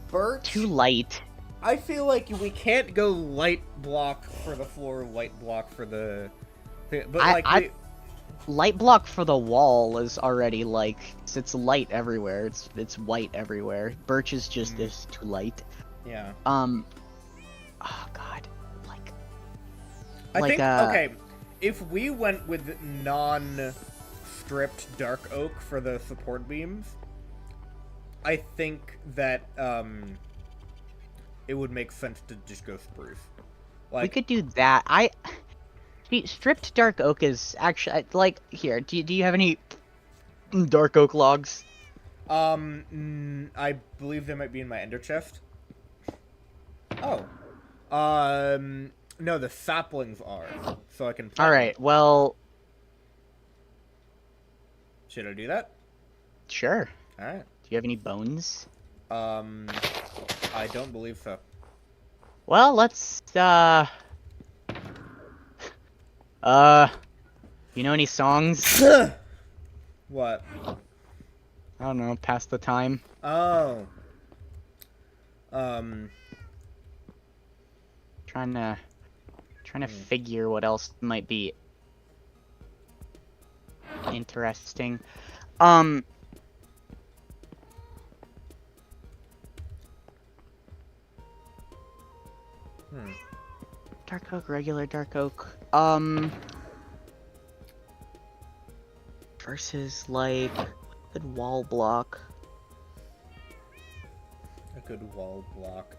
Birch. Too light. I feel like we can't go light block for the floor, light block for the. But light block for the wall is already like it's light everywhere. It's white everywhere. Birch is just is too light. Yeah. Oh god. I think okay, if we went with non-stripped dark oak for the support beams, I think that it would make sense to just go spruce. Like, we could do that. Stripped dark oak is actually like here. Do you have any dark oak logs? I believe they might be in my ender chest. Oh. No, the saplings are, so I can. All right. Well. Should I do that? Sure. All right. Do you have any bones? I don't believe so. Well, let's, you know any songs? What? I don't know, pass the time. Oh. Trying to figure what else might be interesting. Dark oak, regular dark oak. Versus like good wall block. A good wall block.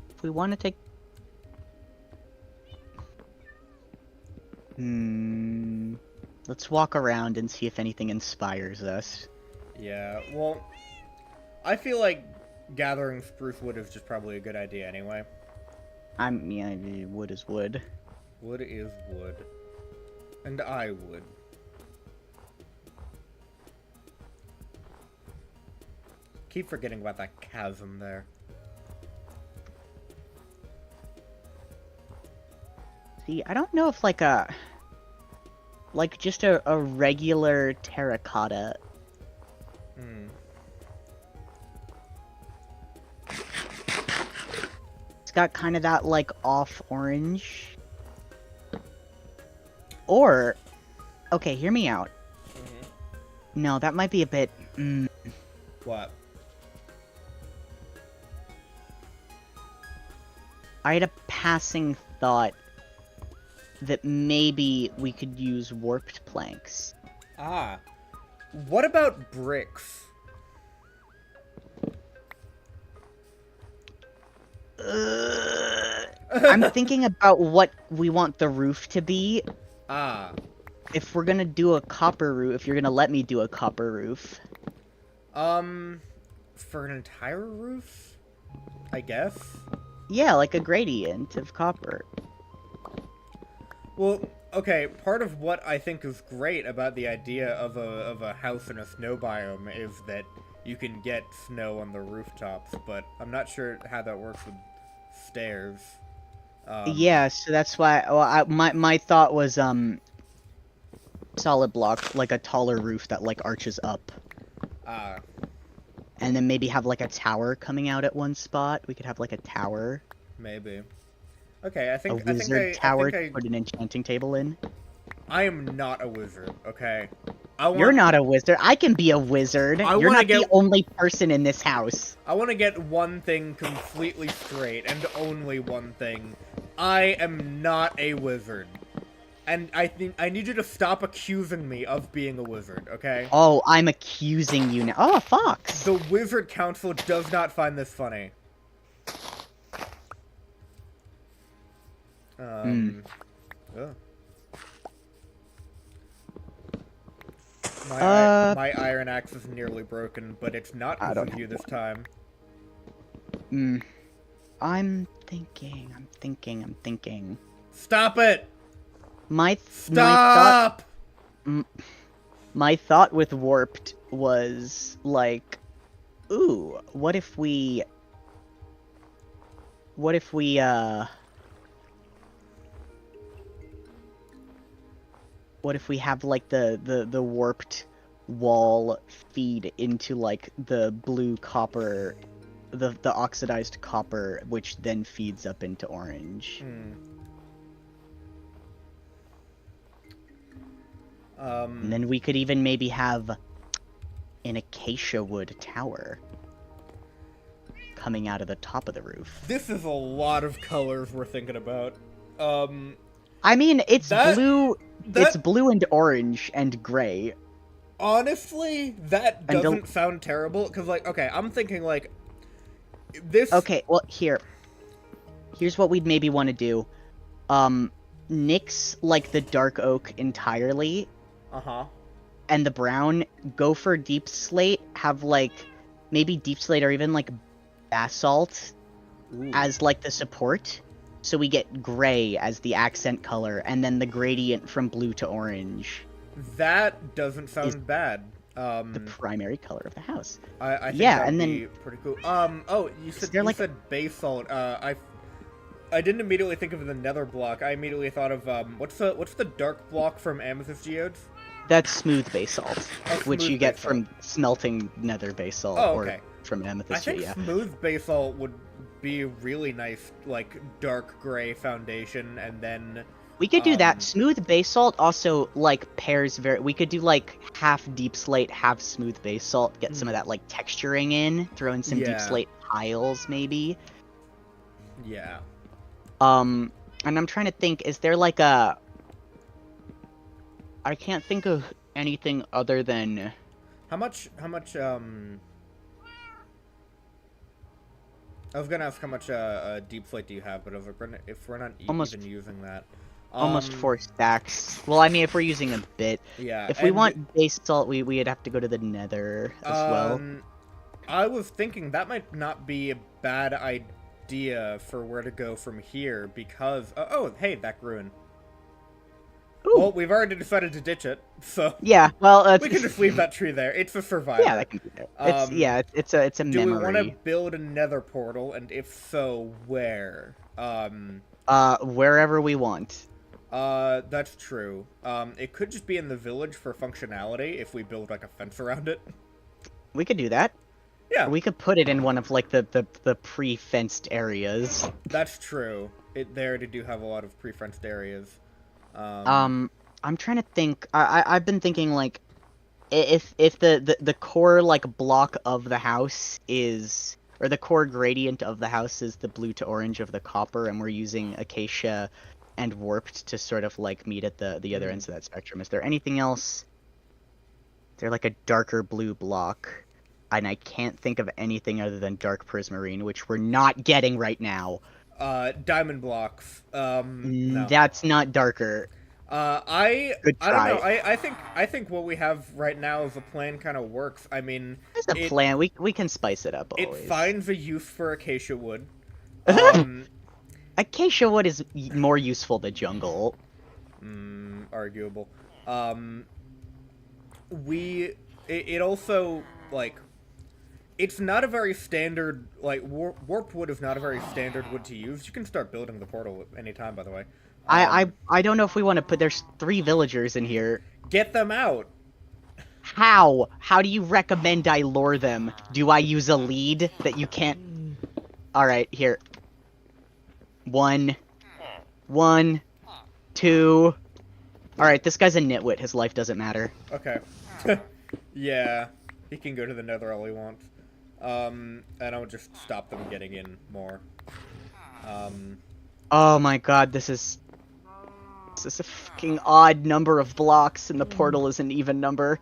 If we want to take. Let's walk around and see if anything inspires us. Yeah. Well, I feel like gathering spruce wood is just probably a good idea anyway. Yeah, wood is wood. Wood is wood. And I would. Keep forgetting about that chasm there. See, I don't know if like just a regular terracotta. It's got kind of that like off orange. Or, okay, hear me out. No, that might be a bit. What? I had a passing thought that maybe we could use warped planks. Ah. What about bricks? I'm thinking about what we want the roof to be. Ah. If we're gonna do a copper roof, if you're gonna let me do a copper roof. For an entire roof? I guess? Yeah, like a gradient of copper. Well, okay, part of what I think is great about the idea of a house in a snow biome is that you can get snow on the rooftops, but I'm not sure how that works with stairs. Yeah, so that's why. Well, my thought was solid block, like a taller roof that like arches up. And then maybe have like a tower coming out at one spot. We could have like a tower. Maybe. Okay, I think a wizard tower to put an enchanting table in. I am not a wizard. Okay. You're not a wizard. I can be a wizard. You're not the only person in this house. I want to get one thing completely straight, and only one thing. I am not a wizard. And I need you to stop accusing me of being a wizard, okay? Oh, I'm accusing you now. Oh, a fox! The Wizard Council does not find this funny. Ugh. My iron axe is nearly broken, but it's not because of you this time. I'm thinking. Stop it! Stop! My thought with warped was like, ooh, what if we have like the warped wall feed into like the blue copper, the oxidized copper, which then feeds up into orange. And then we could even maybe have an acacia wood tower coming out of the top of the roof. This is a lot of colors we're thinking about. I mean, it's blue. It's blue and orange and gray. Honestly, that doesn't sound terrible. Because, like, okay, I'm thinking, like, this... Okay, well, here's what we'd maybe want to do. Nix, like, the dark oak entirely. Uh-huh. And the brown, go for deep slate, have, like, maybe deep slate or even, like, basalt as, like, the support. So we get gray as the accent color, and then the gradient from blue to orange. That doesn't sound bad. The primary color of the house. I think that'd be pretty cool. Oh, you said basalt. I didn't immediately think of the nether block. I immediately thought of what's the dark block from Amethyst Geodes? That's smooth basalt, which you get basalt. from smelting nether basalt or from amethyst. I think smooth basalt would be a really nice, like, dark gray foundation, and then we could do that. Smooth basalt also, like, pairs we could do, like, half deep slate, half smooth basalt, get some of that, like, texturing in, throw in some deep slate tiles, maybe. Yeah. And I'm trying to think, is there, like, I can't think of anything other than... How much, I was gonna ask how much deep slate do you have, but if we're not even using that, almost 4 stacks. Well, I mean, if we're using a bit, If we want basalt, we'd have to go to the nether as well. I was thinking that might not be a bad idea for where to go from here because oh, hey, that grew in. Ooh. Well, we've already decided to ditch it, so yeah. Well, we can just leave that tree there. It's a survivor. Yeah, that can be there. It's a memory. Do we want to build a nether portal, and if so, where? Wherever we want. That's true. It could just be in the village for functionality if we build like a fence around it. We could do that. Yeah. Or we could put it in one of like the pre-fenced areas. That's true. They already do have a lot of pre-fenced areas. I'm trying to think. I've been thinking like, if the core like block of the house is, or the core gradient of the house is the blue to orange of the copper, and we're using acacia and warped to sort of like meet at the other ends of that spectrum. Is there anything else? Is there like a darker blue block? And I can't think of anything other than dark prismarine, which we're not getting right now. Diamond blocks. No. That's not darker. I Good try. don't know. I think what we have right now as a plan kind of works. I mean, as a plan, we can spice it up always. It finds a use for acacia wood. Acacia wood is more useful than jungle. Arguable. It also, like, it's not a very standard, like, warp wood is not a very standard wood to use. You can start building the portal at any time, by the way. I don't know if we want to put, there's 3 villagers in here. Get them out. How? How do you recommend I lure them? Do I use a lead that you can't? Alright, here. 1, 2. Alright, this guy's a nitwit. His life doesn't matter. Okay. Yeah. He can go to the nether all he wants. And I'll just stop them getting in more. Oh my god, this is a fucking odd number of blocks, and the portal is an even number.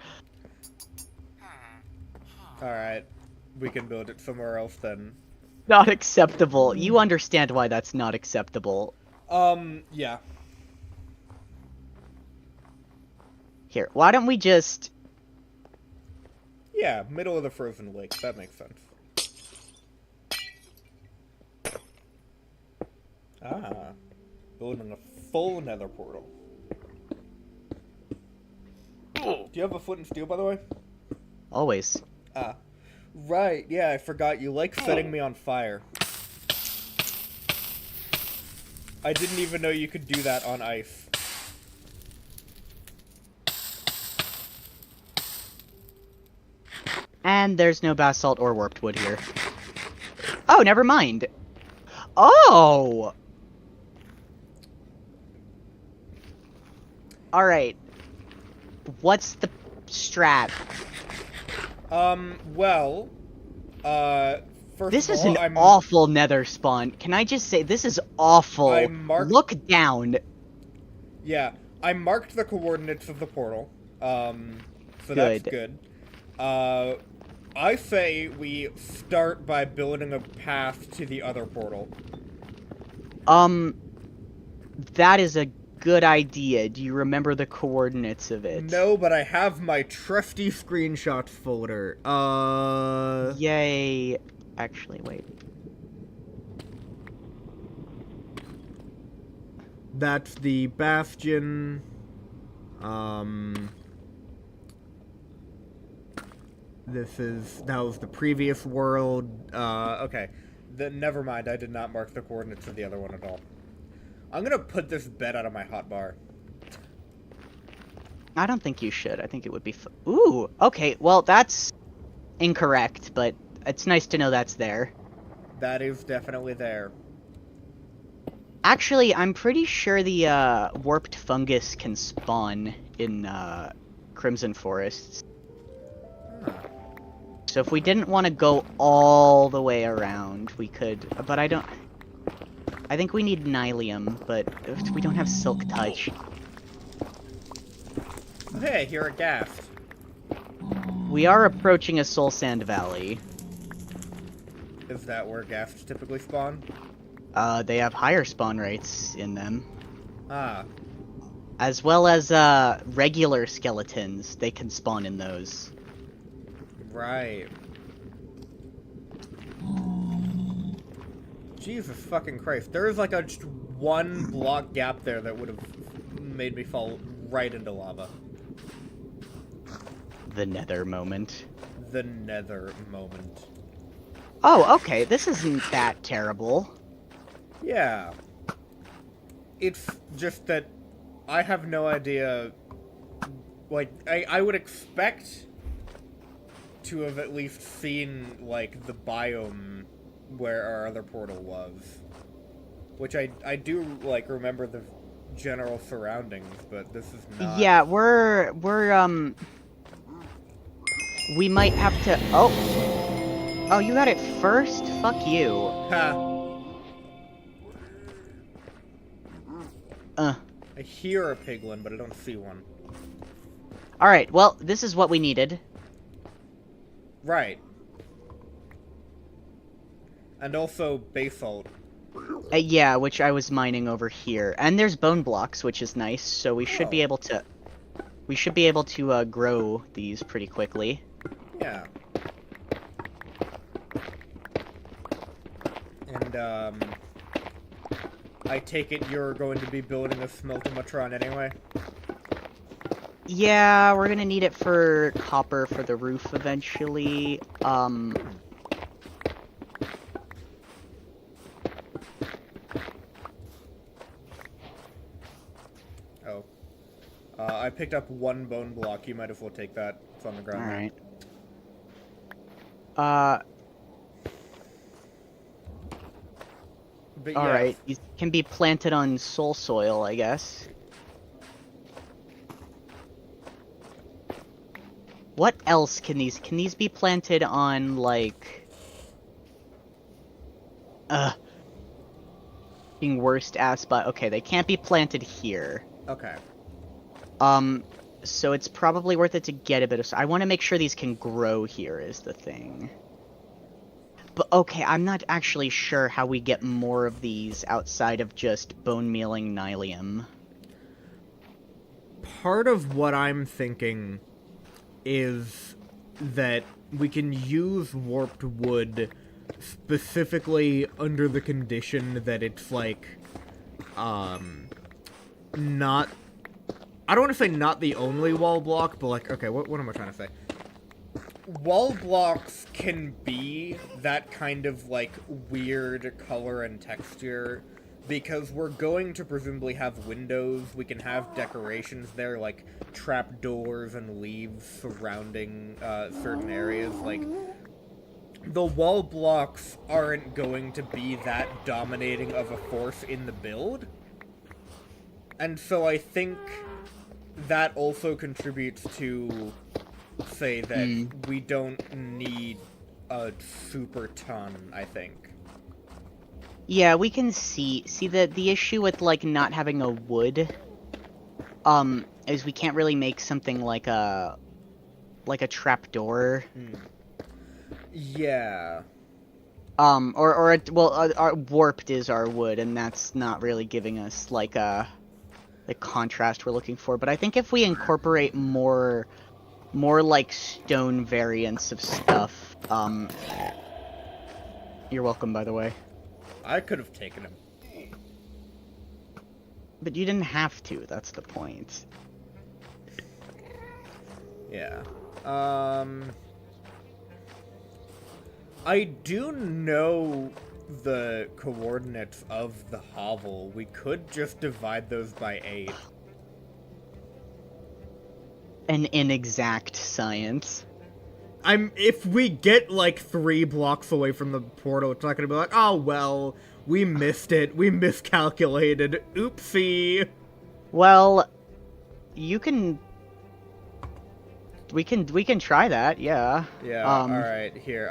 Alright. We can build it somewhere else then. Not acceptable. You understand why that's not acceptable. Yeah. Here, why don't we just... Yeah, middle of the frozen lake. That makes sense. Ah. Building a full nether portal. Do you have a flint and steel, by the way? Always. Ah. Right, yeah, I forgot. You like setting me on fire. I didn't even know you could do that on ice. And there's no basalt or warped wood here. Oh, never mind. Oh! Alright. What's the strat? Well, first This of is all, an awful nether spawn. Can I just say, this is awful. Look down. Yeah, I marked the coordinates of the portal. So Good. that's good. I say we start by building a path to the other portal. That is a good idea. Do you remember the coordinates of it? No, but I have my trusty screenshots folder. Yay. Actually, wait. That's the bastion. That was the previous world. Okay. Never mind, I did not mark the coordinates of the other one at all. I'm gonna put this bed out of my hotbar. I don't think you should. I think it would be Ooh, okay, well, that's incorrect, but it's nice to know that's there. That is definitely there. Actually, I'm pretty sure the, warped fungus can spawn in, Crimson Forests. Huh. So if we didn't want to go all the way around, we could, but I think we need Nylium, but we don't have Silk Touch. Oh, hey, here at Ghast. We are approaching a Soul Sand Valley. Is that where Ghasts typically spawn? They have higher spawn rates in them. Ah. As well as, regular skeletons. They can spawn in those. Right. Jesus fucking Christ. There is like a just one block gap there that would have made me fall right into lava. The nether moment. The nether moment. Oh, okay, this isn't that terrible. Yeah. It's just that I have no idea. Like, I would expect to have at least seen, like, the biome where our other portal was. Which I do, like, remember the general surroundings, but this is not. Yeah, we're, we might have to, oh, you got it first? Fuck you. Ha! I hear a piglin, but I don't see one. Alright, well, this is what we needed. Right. And also basalt. Yeah, which I was mining over here. And there's bone blocks, which is nice, so we should be able to... We should be able to, grow these pretty quickly. Yeah. And, I take it you're going to be building a smeltomatron anyway? Yeah, we're gonna need it for copper for the roof eventually. Oh. I picked up one bone block. You might as well take that. It's on the ground. Alright. But yeah. Alright, these can be planted on soul soil, I guess. What else can these be planted on, like... Being worst ass, but okay, they can't be planted here. Okay. So it's probably worth it to get a bit of... I want to make sure these can grow here is the thing. But okay, I'm not actually sure how we get more of these outside of just bone mealing Nylium. part of what I'm thinking is that we can use warped wood specifically under the condition that it's, like, not... I don't want to say not the only wall block, but, like, okay, what am I trying to say? Wall blocks can be that kind of, like, weird color and texture because we're going to presumably have windows. We can have decorations there, like trapdoors and leaves surrounding certain areas. Like, the wall blocks aren't going to be that dominating of a force in the build. And so I think that also contributes to say that we don't need a super ton, I think. Yeah, we can see that the issue with, like, not having a wood, is we can't really make something like a trapdoor. Yeah. Our warped is our wood, and that's not really giving us, like, the contrast we're looking for. But I think if we incorporate more like stone variants of stuff, you're welcome, by the way. I could have taken him. But you didn't have to, that's the point. Yeah. I do know the coordinates of the hovel. We could just divide those by 8. An inexact science. If we get, like, 3 blocks away from the portal, it's not gonna be like, oh, well, we missed it. We miscalculated. Oopsie. Well, you can... We can try that, yeah. Yeah, alright, here.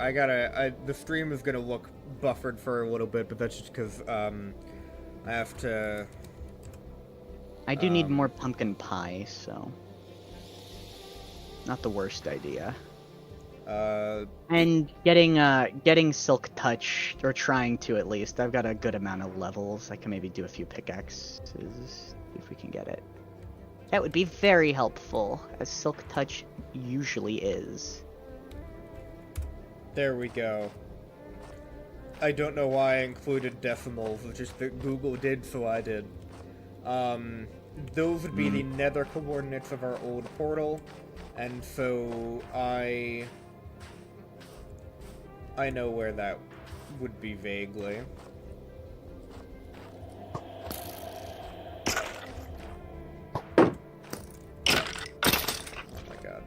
The stream is gonna look buffered for a little bit, but that's just because, I have to... I do need more pumpkin pie, so... Not the worst idea. And getting Silk Touch, or trying to at least. I've got a good amount of levels. I can maybe do a few pickaxes, if we can get it. That would be very helpful, as Silk Touch usually is. There we go. I don't know why I included decimals, it's just that Google did, so I did. Those would be the nether coordinates of our old portal, and so I know where that would be vaguely. Oh my god.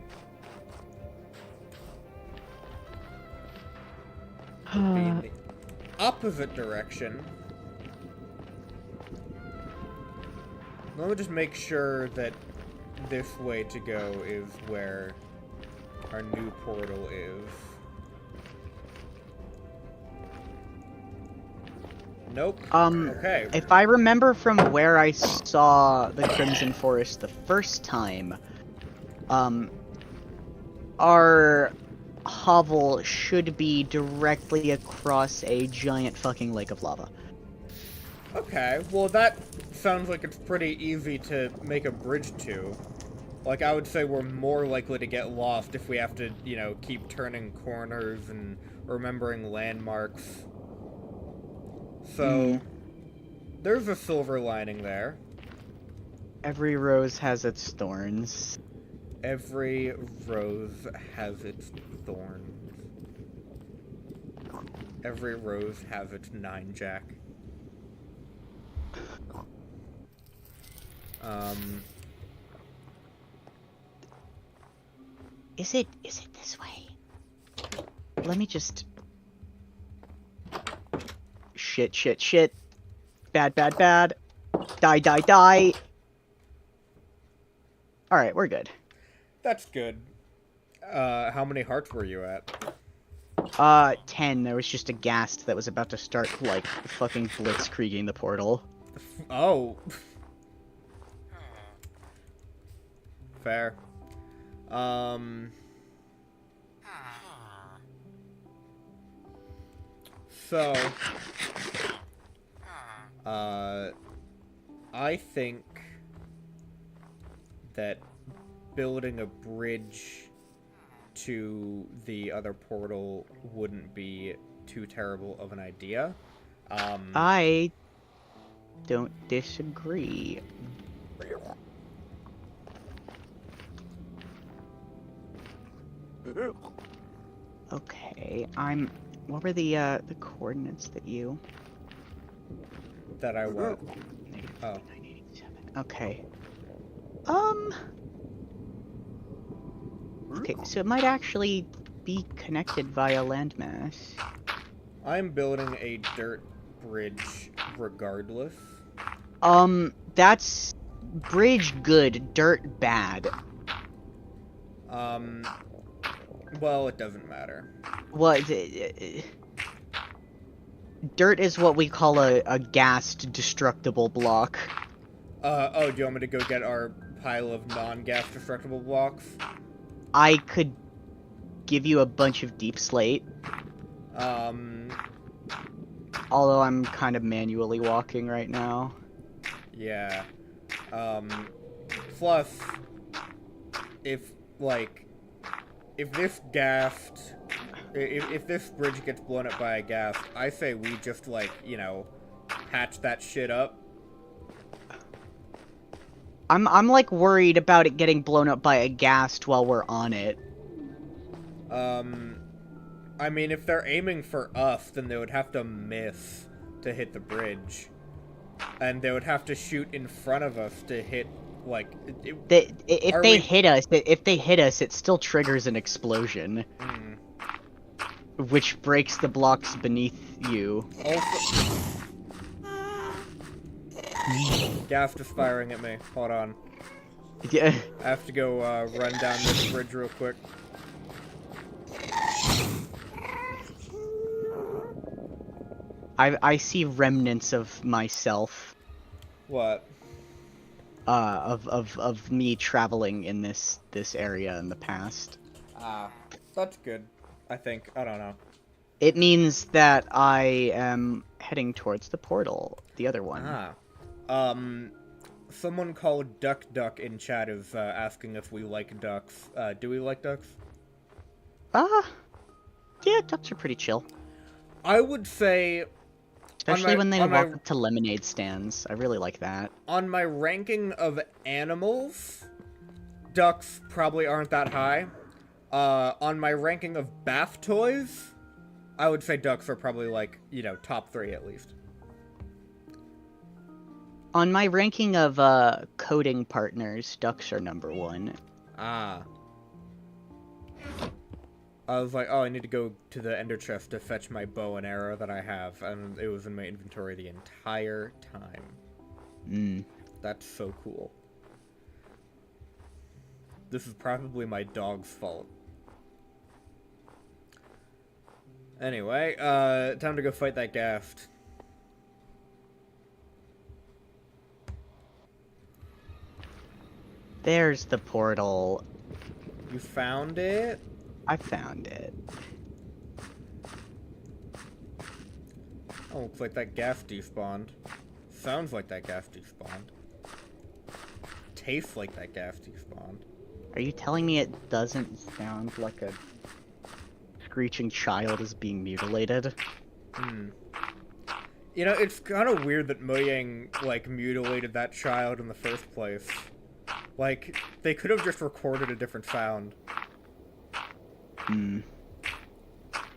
Would be in the opposite direction. Let me just make sure that this way to go is where our new portal is. Nope. Okay. If I remember from where I saw the Crimson Forest the first time, our hovel should be directly across a giant fucking lake of lava. Okay, well that sounds like it's pretty easy to make a bridge to. Like, I would say we're more likely to get lost if we have to, you know, keep turning corners and remembering landmarks. So, there's a silver lining there. Every rose has its thorns. Every rose has its thorns. Every rose has its 9-jack. Is it this way? Let me just... Shit. Bad. Die. Alright, we're good. That's good. How many hearts were you at? 10. There was just a ghast that was about to start, like, fucking blitzkrieging the portal. Oh. Fair. So, I think that building a bridge to the other portal wouldn't be too terrible of an idea. I don't disagree. Okay, what were the coordinates that you... That I what? Oh. 987. Okay. Okay, so it might actually be connected via landmass. I'm building a dirt bridge regardless. That's bridge good, dirt bad. Well, it doesn't matter. What? Dirt is what we call a gassed destructible block. Oh, do you want me to go get our pile of non-gas destructible blocks? I could give you a bunch of deep slate. Although I'm kind of manually walking right now. Yeah. Plus, if this gassed... If this bridge gets blown up by a gas, I say we just, patch that shit up. I'm like worried about it getting blown up by a ghast while we're on it. I mean, if they're aiming for us, then they would have to miss to hit the bridge. And they would have to shoot in front of us to hit, if they hit us, it still triggers an explosion. Which breaks the blocks beneath you. Also... Gas is firing at me. Hold on. Yeah. I have to go run down this bridge real quick. I see remnants of myself. What? Of me traveling in this area in the past. That's good. I think. I don't know. It means that I am heading towards the portal, the other one. Someone called Duck Duck in chat is asking if we like ducks. Do we like ducks? Yeah, ducks are pretty chill. I would say... Especially when they walk up to lemonade stands. I really like that. On my ranking of animals, ducks probably aren't that high. On my ranking of bath toys, I would say ducks are probably, top 3 at least. On my ranking of coding partners, ducks are number 1. I was like, oh, I need to go to the ender chest to fetch my bow and arrow that I have, and it was in my inventory the entire time. That's so cool. This is probably my dog's fault. Anyway, time to go fight that ghast. There's the portal. You found it? I found it. Oh, looks like that ghast despawned. Sounds like that ghast despawned. Tastes like that ghast despawned. Are you telling me it doesn't sound like a screeching child is being mutilated? You know, it's kind of weird that Mojang, mutilated that child in the first place. They could have just recorded a different sound.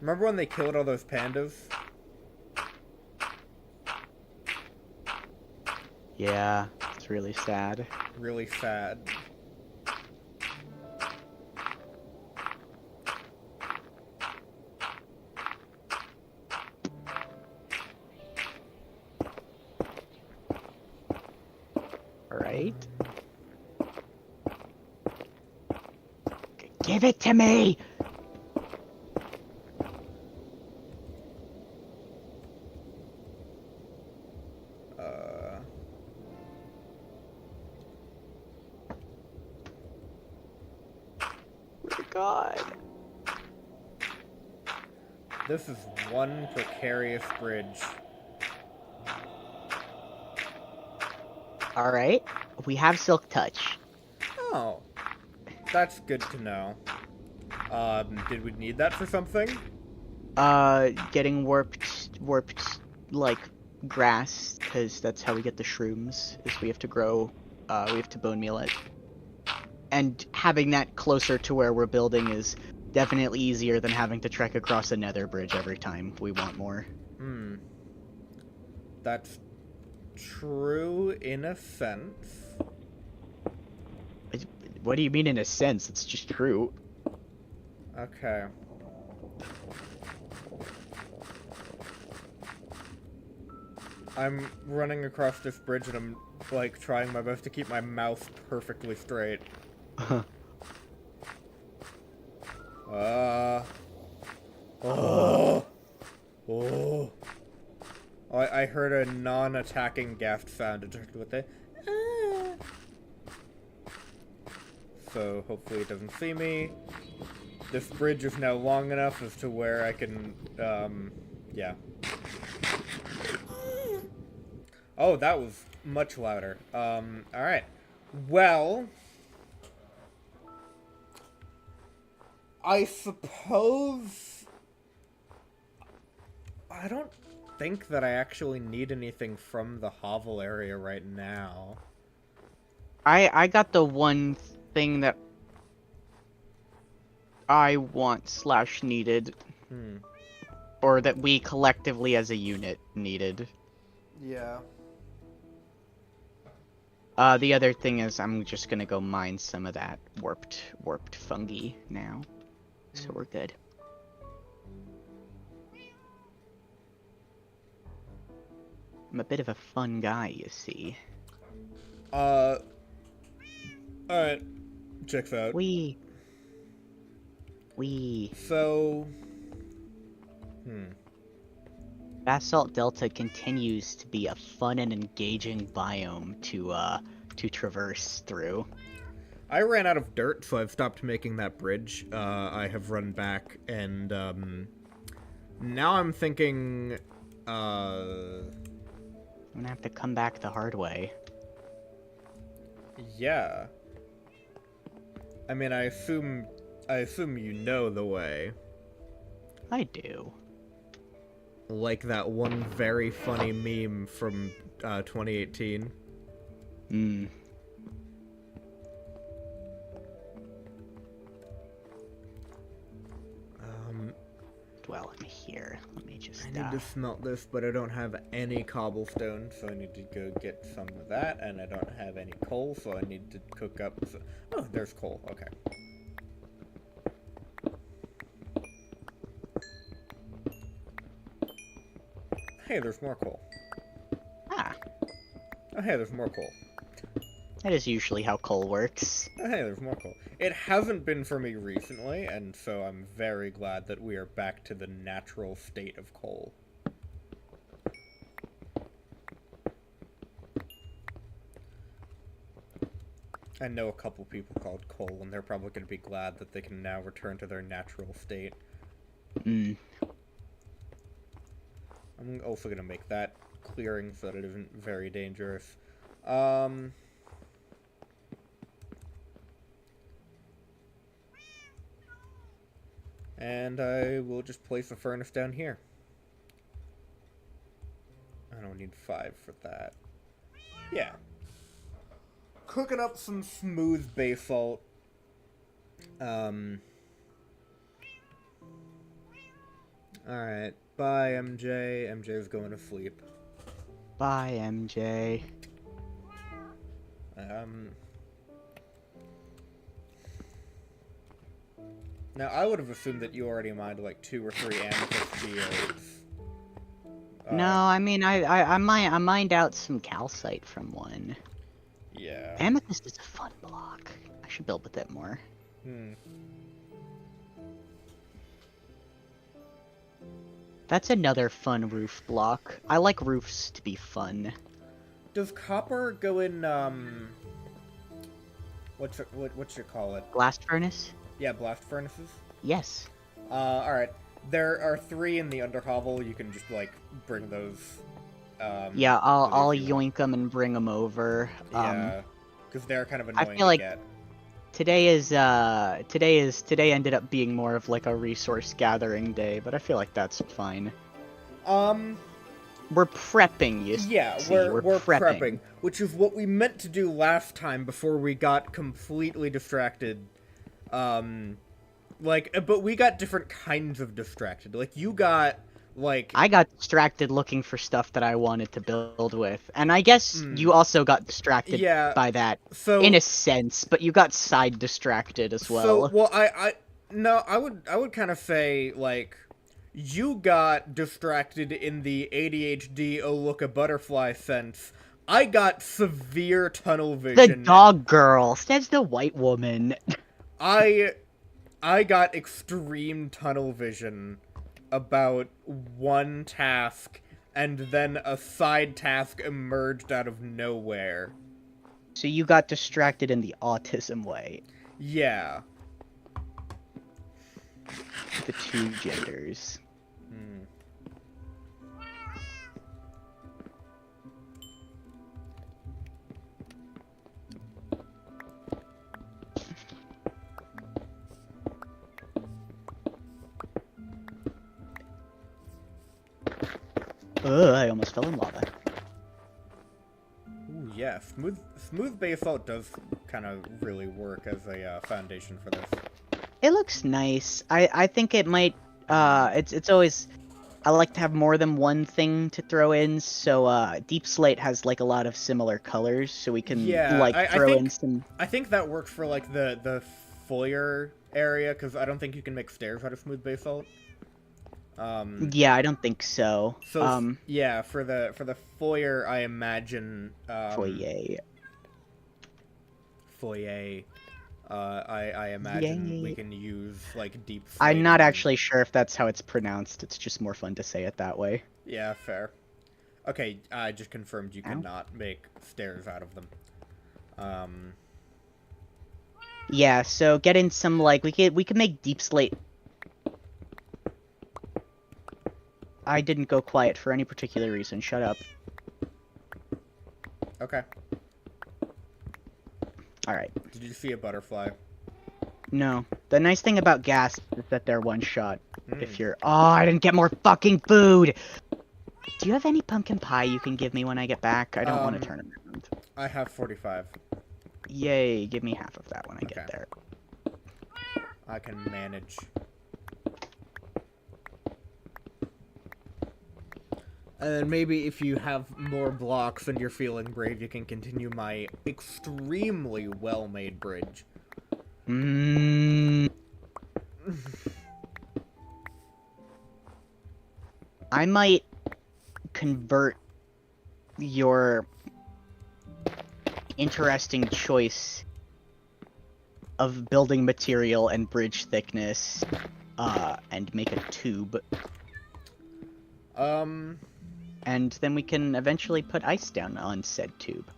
Remember when they killed all those pandas? Yeah, it's really sad. Really sad. Alright. Give it to me! God. This is one precarious bridge. Alright, we have Silk Touch. Oh. That's good to know. Did we need that for something? Getting warped, like, grass, because that's how we get the shrooms, is we have to we have to bone meal it. And having that closer to where we're building is definitely easier than having to trek across a nether bridge every time we want more. Hmm. That's true in a sense. What do you mean in a sense? It's just true. Okay. I'm running across this bridge and I'm, like, trying my best to keep my mouse perfectly straight. Oh. Oh. I heard a non-attacking ghast sound detected with it. So hopefully it doesn't see me. This bridge is now long enough as to where I can, yeah. Oh, that was much louder. Alright. Well, I suppose I don't think that I actually need anything from the hovel area right now. I got the one thing that I want / needed. Or that we collectively as a unit needed. Yeah. The other thing is I'm just gonna go mine some of that warped fungi now. So we're good. I'm a bit of a fun guy, you see. Alright. Checks out. So... Basalt Delta continues to be a fun and engaging biome to traverse through. I ran out of dirt, so I've stopped making that bridge. I have run back, and, now I'm thinking, I'm gonna have to come back the hard way. Yeah. I mean, I assume you know the way. I do. Like that one very funny meme from, 2018. Dwell in here. Let me just. I need to smelt this, but I don't have any cobblestone, so I need to go get some of that, and I don't have any coal, so I need to cook up. Oh, there's coal. Okay. Hey, there's more coal. Ah. Oh, hey, there's more coal. That is usually how coal works. Oh, hey, there's more coal. It hasn't been for me recently, and so I'm very glad that we are back to the natural state of coal. I know a couple people called coal, and they're probably going to be glad that they can now return to their natural state. I'm also going to make that clearing so that it isn't very dangerous. And I will just place a furnace down here. I don't need 5 for that. Yeah. Cooking up some smooth basalt. Alright. Bye, MJ. MJ's going to sleep. Bye, MJ. Now, I would have assumed that you already mined like 2 or 3 amethyst geodes. No, I mean, I mined out some calcite from one. Yeah. Amethyst is a fun block. I should build with it more. That's another fun roof block. I like roofs to be fun. Does copper go in, what you call it? Blast furnace? Yeah, blast furnaces? Yes. Alright. There are 3 in the underhovel. You can just, like, bring those, yeah, I'll yoink them and bring them over. Yeah, because they're kind of annoying feel like to get. Today ended up being more of like a resource gathering day, but I feel like that's fine. We're prepping, you Yeah, see. we're prepping, which is what we meant to do last time before we got completely distracted. But we got different kinds of distracted. Like, you got, like... I got distracted looking for stuff that I wanted to build with, and I guess you also got distracted by that, in a sense, but you got side distracted as well. So, well, I would kind of say, like, you got distracted in the ADHD, oh look, a butterfly sense. I got severe tunnel vision. The dog girl, says the white woman. I got extreme tunnel vision about one task, and then a side task emerged out of nowhere. So you got distracted in the autism way. Yeah. The two genders. Ugh, I almost fell in lava. Ooh, yeah, smooth basalt does kind of really work as a foundation for this. It looks nice. I think it might. It's always. I like to have more than one thing to throw in. So deep slate has like a lot of similar colors, so we can throw in some. I think that works for like the foyer area, because I don't think you can make stairs out of smooth basalt. Yeah, I don't think so. So yeah, for the foyer, I imagine foyer. I imagine we can use like deep slate. I'm not actually sure if that's how it's pronounced. It's just more fun to say it that way. Yeah, fair. Okay, I just confirmed you cannot make stairs out of them. Yeah, so get in some like we could make deep slate. I didn't go quiet for any particular reason. Shut up. Okay. Alright. Did you see a butterfly? No. The nice thing about gas is that they're one shot. If you're... Oh, I didn't get more fucking food! Do you have any pumpkin pie you can give me when I get back? I don't want to turn around. I have 45. Yay, give me half of that when I get there. I can manage. And then maybe if you have more blocks and you're feeling brave, you can continue my extremely well-made bridge. I might convert your interesting choice of building material and bridge thickness, and make a tube. And then we can eventually put ice down on said tube.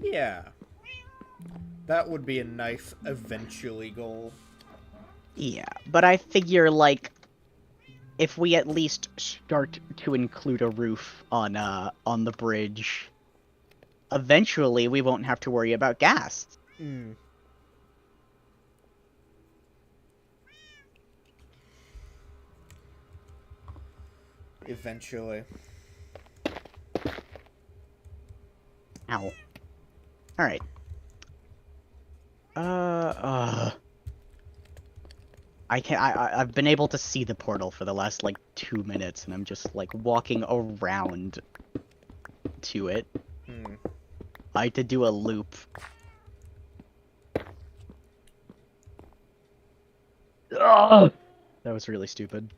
Yeah. That would be a nice eventually goal. Yeah, but I figure, like, if we at least start to include a roof on the bridge, eventually we won't have to worry about gas. Eventually. Ow. Alright. I've been able to see the portal for the last, like, 2 minutes, and I'm just, like, walking around to it. I had to do a loop. Ugh! That was really stupid.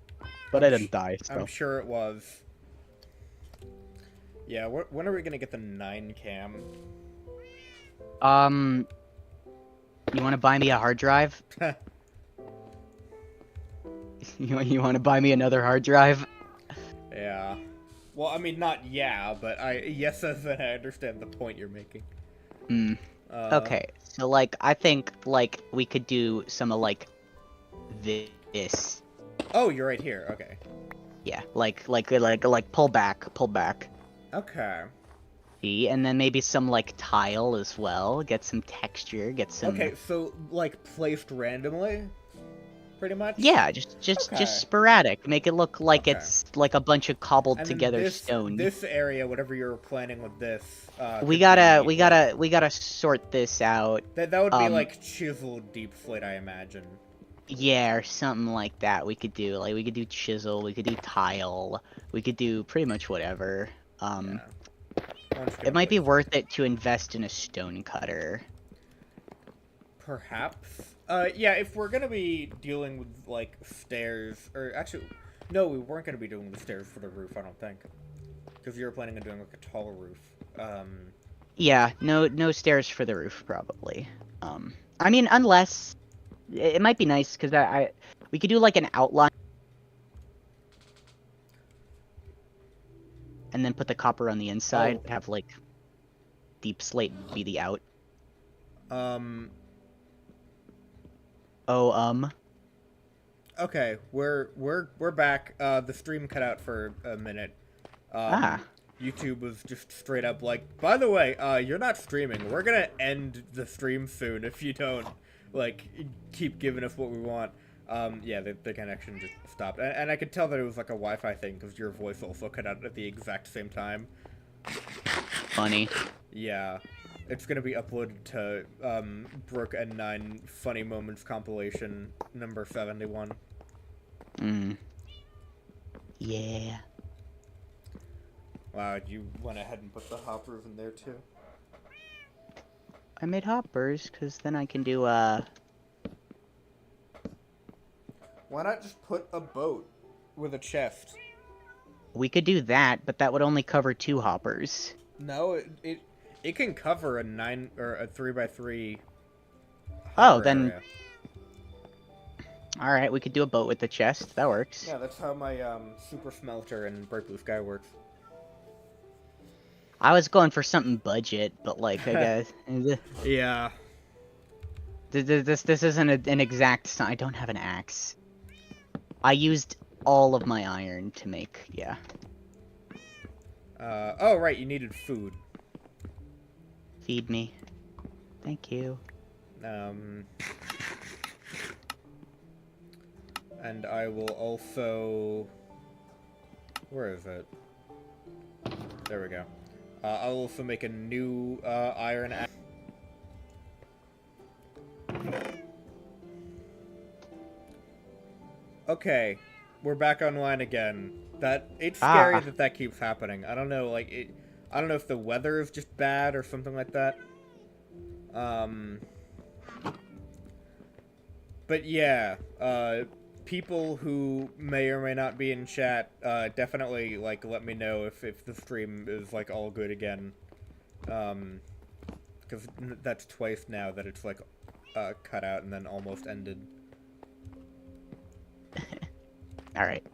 But I didn't die, so. I'm sure it was. Yeah, when are we gonna get the 9 cam? You wanna buy me a hard drive? You wanna buy me another hard drive? Yeah. Well, I mean, not yeah, but yes, as in I understand the point you're making. Okay, so, like, I think, like, we could do some of, like, this. Oh, you're right here, okay. Yeah, like, pull back. Okay. See, and then maybe some like tile as well. Get some texture. Get some. Okay, so like placed randomly, pretty much. Yeah, just Okay. sporadic. Make it look like Okay. it's like a bunch of cobbled And then together this stone. this area, whatever you're planning with this, We could gotta be, we gotta we gotta sort this out. that would be like chiseled deep slate, I imagine. Yeah, or something like that. We could do we could do chisel. We could do tile. We could do pretty much whatever. Yeah. It might be worth it to invest in a stone cutter. Perhaps. Yeah, if we're gonna be dealing with, like, stairs, or actually, no, we weren't gonna be doing the stairs for the roof, I don't think. Because you were planning on doing, like, a tall roof. Yeah, no stairs for the roof, probably. I mean, unless... It might be nice, because we could do, like, an outline. And then put the copper on the inside, have, like, deep slate be the out. Okay, we're back. The stream cut out for a minute. YouTube was just straight up like, by the way, you're not streaming. We're gonna end the stream soon if you don't, like, keep giving us what we want. Yeah, the connection just stopped. And I could tell that it was like a Wi-Fi thing, because your voice also cut out at the exact same time. Funny. Yeah. It's gonna be uploaded to, Brooke and 9 Funny Moments compilation number 71. Yeah. Wow, you went ahead and put the hoppers in there too? I made hoppers, because then I can do, Why not just put a boat with a chest? We could do that, but that would only cover 2 hoppers. No, it can cover a 9 or a 3x3. Oh, then. Area. All right, we could do a boat with the chest. That works. Yeah, that's how my super smelter in Bright Blue Sky works. I was going for something budget, but like I guess. Yeah. This isn't an exact. I don't have an axe. I used all of my iron to make. Yeah. Oh right, you needed food. Feed me. Thank you. And I will also... Where is it? There we go. I'll also make a new, iron axe. Okay. We're back online again. It's scary that keeps happening. I don't know, like, I don't know if the weather is just bad or something like that. But yeah, people who may or may not be in chat, definitely, like, let me know if the stream is, like, all good again. Because that's twice now that it's, like, cut out and then almost ended. Alright.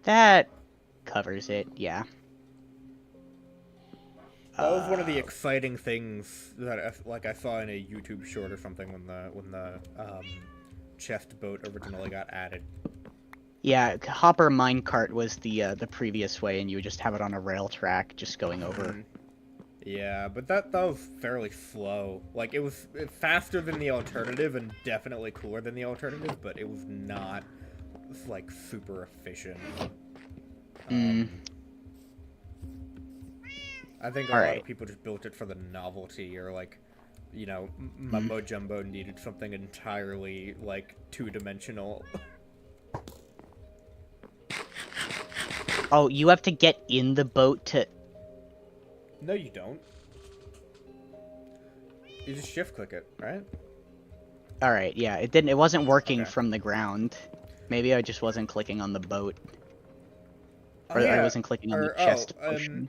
That covers it, yeah. That was one of the exciting things that I saw in a YouTube short or something when the chest boat originally got added. Yeah, hopper minecart was the previous way, and you would just have it on a rail track, just going over. Yeah, but that was fairly slow. Like, it was faster than the alternative and definitely cooler than the alternative, but it was not, like, super efficient. I think a lot of people just built it for the novelty, or, like, you know, Mumbo Jumbo needed something entirely, like, two-dimensional. Oh, you have to get in the boat to... No, you don't. You just shift-click it, right? Alright, yeah, it wasn't working from the ground. Maybe I just wasn't clicking on the boat. Or I wasn't clicking on the chest potion.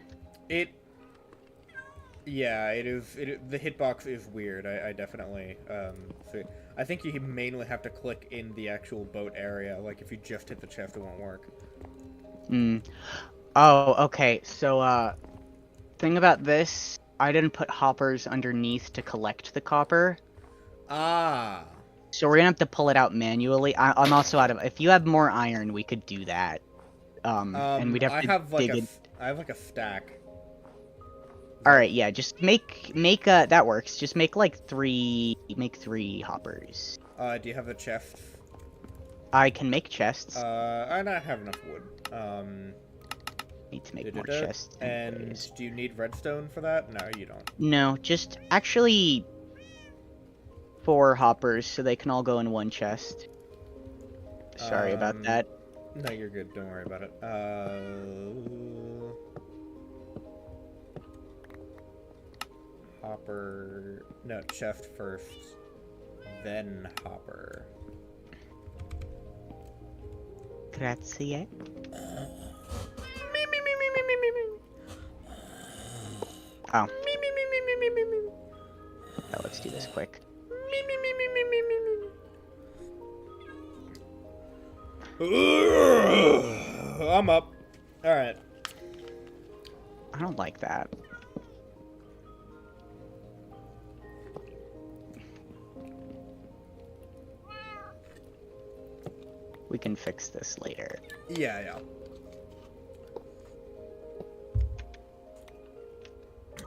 Yeah, the hitbox is weird. I definitely, see. I think you mainly have to click in the actual boat area. Like, if you just hit the chest, it won't work. Oh, okay, so, thing about this, I didn't put hoppers underneath to collect the copper. Ah. So we're gonna have to pull it out manually. I'm also out of. If you have more iron, we could do that. And we'd have I to have like dig it. I have like a stack. All right, yeah. Just make that works. Just make like three. Make 3 hoppers. Do you have a chest? I can make chests. I don't have enough wood. Need to make more chests. And do you need redstone for that? No, you don't. No, just actually 4 hoppers so they can all go in one chest. Sorry about that. No, you're good. Don't worry about it. Hopper... No, chest first. Then hopper. Grazie. Oh. Oh, let's do this quick. I'm up. Alright. I don't like that. We can fix this later. Yeah.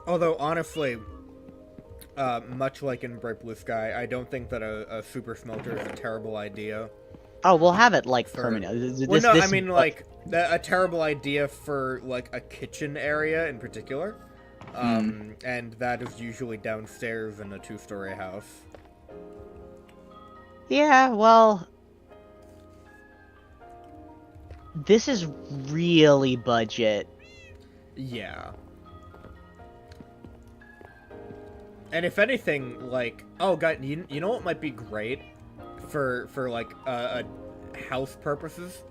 Although, honestly, much like in Bright Blue Sky, I don't think that a super smelter is a terrible idea. Oh, we'll have it, like, permanent. Well, no, I mean, like, a terrible idea for, like, a kitchen area in particular. And that is usually downstairs in a 2-story house. Yeah, well... This is really budget. Yeah. And if anything, like... Oh, God, you know what might be great for like, a house purposes?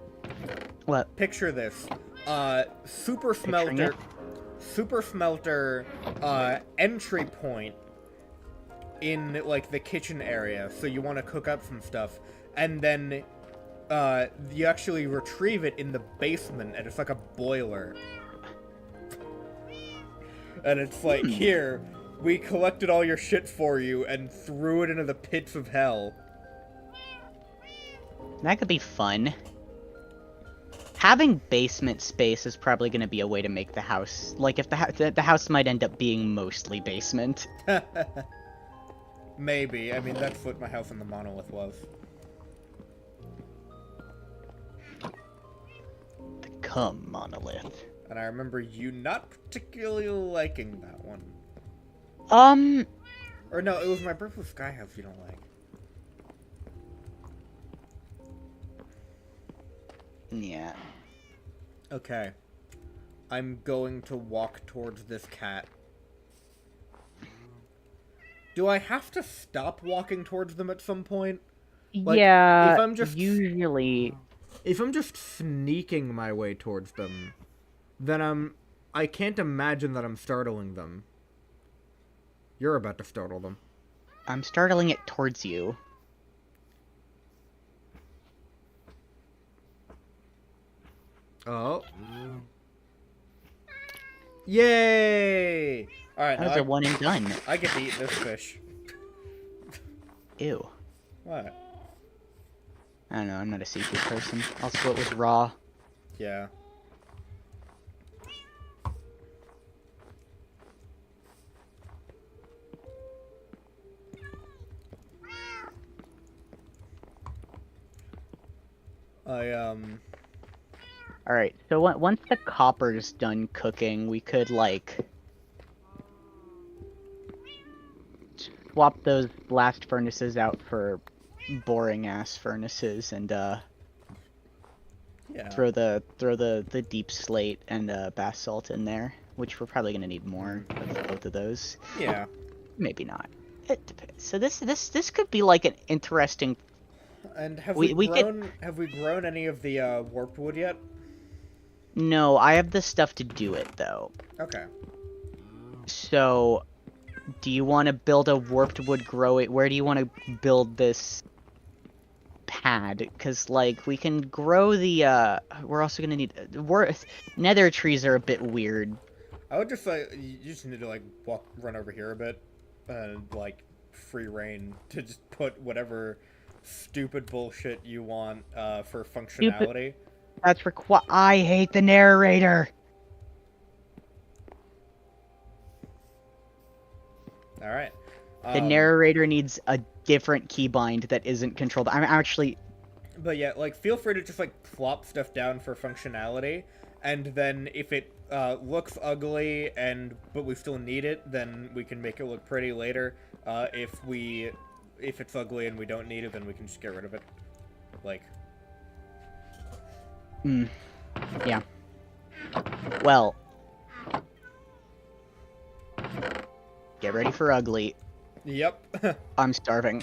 What? Picture this. Super smelter, entry point in, like, the kitchen area. So you want to cook up some stuff. And then, you actually retrieve it in the basement, and it's like a boiler. And it's like, here, we collected all your shit for you and threw it into the pits of hell. That could be fun. Having basement space is probably going to be a way to make the house... Like, if the house might end up being mostly basement. Maybe. I mean, that's what my house in the monolith was. Come, monolith. And I remember you not particularly liking that one. Or no, it was my Brooke Sky house you don't like. Yeah. Okay. I'm going to walk towards this cat. Do I have to stop walking towards them at some point? Like, yeah, if I'm just usually... If I'm just sneaking my way towards them, then I can't imagine that I'm startling them. You're about to startle them. I'm startling it towards you. Oh. Yay! Alright, That was a one and done. I get to eat this fish. Ew. What? I don't know, I'm not a seafood person. Also, it was raw. Yeah. Alright, so once the copper's done cooking, we could, like... swap those blast furnaces out for boring-ass furnaces, and, yeah. throw the deep slate and, basalt in there, which we're probably gonna need more of both of those. Yeah. Maybe not. It depends. So this could be, like, an interesting... And have we grown any of the, warped wood yet? No, I have the stuff to do it, though. Okay. So, do you want to build a warped wood growing... Where do you want to build this pad? Because, like, we can grow the, we're also going to need... Nether trees are a bit weird. I would just, like, you just need to, like, run over here a bit, and, like, free reign to just put whatever stupid bullshit you want for functionality. That's I hate the narrator. All right. The narrator needs a different keybind that isn't controlled. I'm actually. But yeah, like, feel free to just like plop stuff down for functionality, and then if it looks ugly but we still need it, then we can make it look pretty later. If it's ugly and we don't need it, then we can just get rid of it. Like. Yeah. Well. Get ready for ugly. Yep. I'm starving.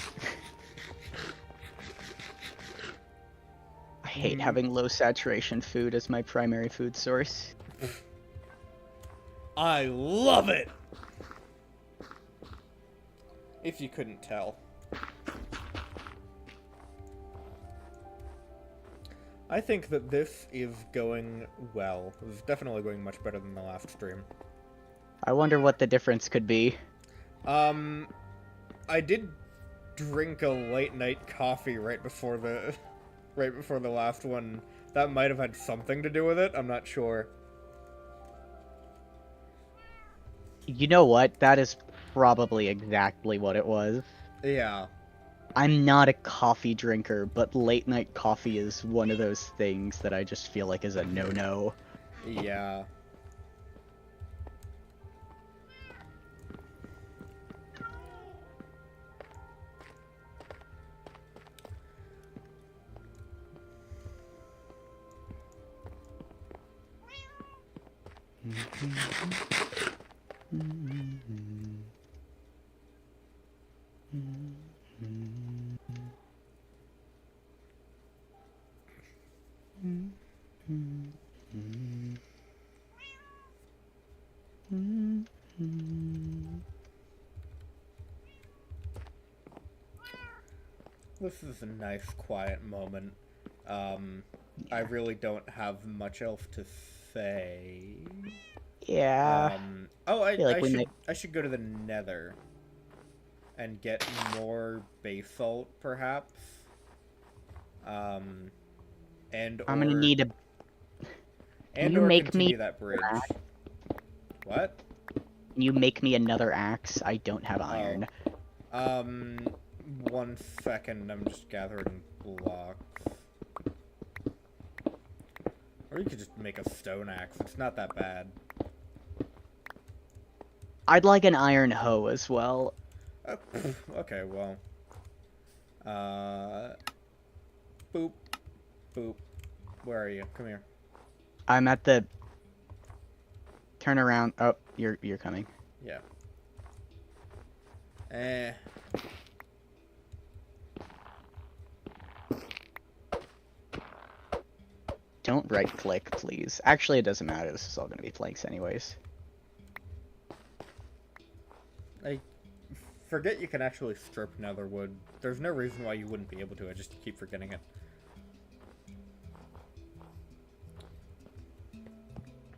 I hate having low saturation food as my primary food source. I love it! If you couldn't tell. I think that this is going well. This is definitely going much better than the last stream. I wonder what the difference could be. I did drink a late night coffee right before the last one. That might have had something to do with it. I'm not sure. You know what? That is probably exactly what it was. Yeah. I'm not a coffee drinker, but late night coffee is one of those things that I just feel like is a no-no. Yeah. This is a nice, quiet moment. I really don't have much else to say. Yeah. I should go to the Nether and get more basalt, perhaps. And I'm gonna need a. And you or make continue me that bridge. What? Can you make me another axe? I don't have iron. 1 second. I'm just gathering blocks. Or you could just make a stone axe. It's not that bad. I'd like an iron hoe as well. Okay, well. Boop. Boop. Where are you? Come here. I'm at the. Turn around. Oh, you're coming. Yeah. Don't right click, please. Actually, it doesn't matter. This is all gonna be planks anyways. I forget you can actually strip nether wood. There's no reason why you wouldn't be able to. I just keep forgetting it.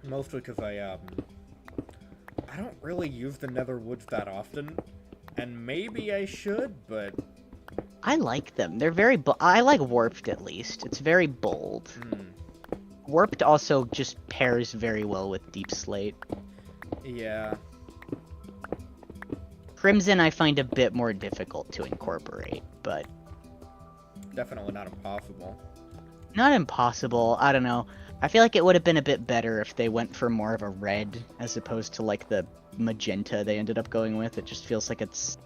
Mostly because I don't really use the nether woods that often. And maybe I should, but... I like them. They're very I like warped, at least. It's very bold. Warped also just pairs very well with deep slate. Yeah. Crimson I find a bit more difficult to incorporate, but... Definitely not impossible. Not impossible, I don't know. I feel like it would have been a bit better if they went for more of a red, as opposed to, like, the magenta they ended up going with. It just feels like it's...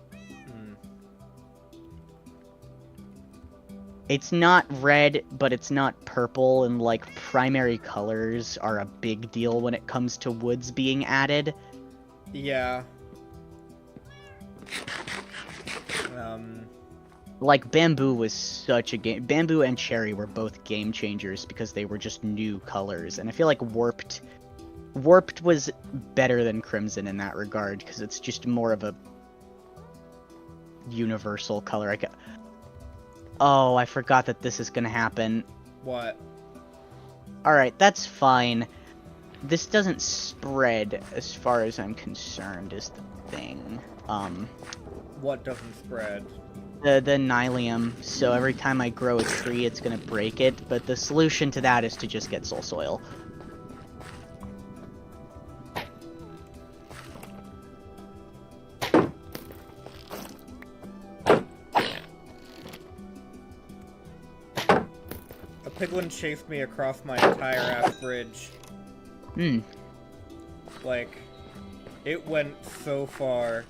It's not red, but it's not purple, and, like, primary colors are a big deal when it comes to woods being added. Yeah. Like, Bamboo was such a game... Bamboo and Cherry were both game changers because they were just new colors, and I feel like Warped was better than Crimson in that regard, because it's just more of a universal color. Oh, I forgot that this is gonna happen. What? Alright, that's fine. This doesn't spread as far as I'm concerned is the thing. What doesn't spread? the nylium, so every time I grow a tree, it's gonna break it. But the solution to that is to just get soul soil. A piglin chased me across my entire ass bridge. Hmm. Like, it went so far.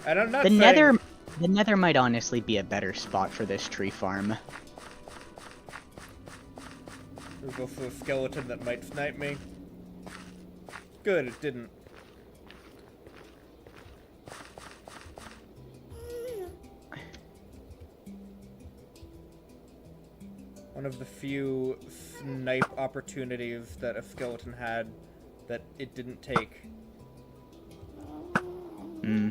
And I'm not The saying... nether might honestly be a better spot for this tree farm. There's also a skeleton that might snipe me. Good, it didn't. One of the few snipe opportunities that a skeleton had that it didn't take. Hmm.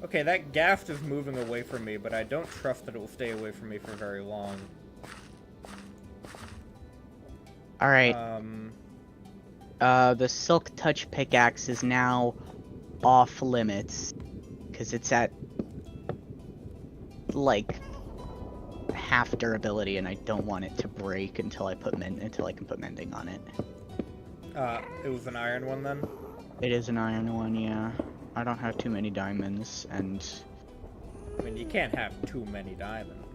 Okay, that ghast is moving away from me, but I don't trust that it will stay away from me for very long. Alright. The Silk Touch pickaxe is now off limits. Because it's at, like, half durability, and I don't want it to break until I can put mending on it. It was an iron one then? It is an iron one, yeah. I don't have too many diamonds, and... I mean, you can't have too many diamonds.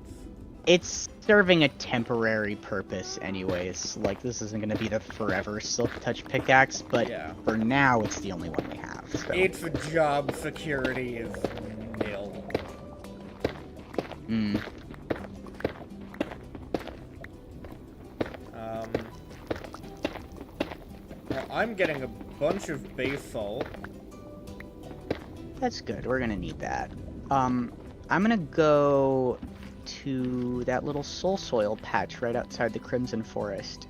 It's serving a temporary purpose anyways. Like, this isn't gonna be the forever Silk Touch pickaxe, but Yeah. for now, it's the only one we have, so... Its job security is nil. Hmm. Well, I'm getting a bunch of basalt. That's good, we're gonna need that. I'm gonna go to that little soul soil patch right outside the Crimson Forest.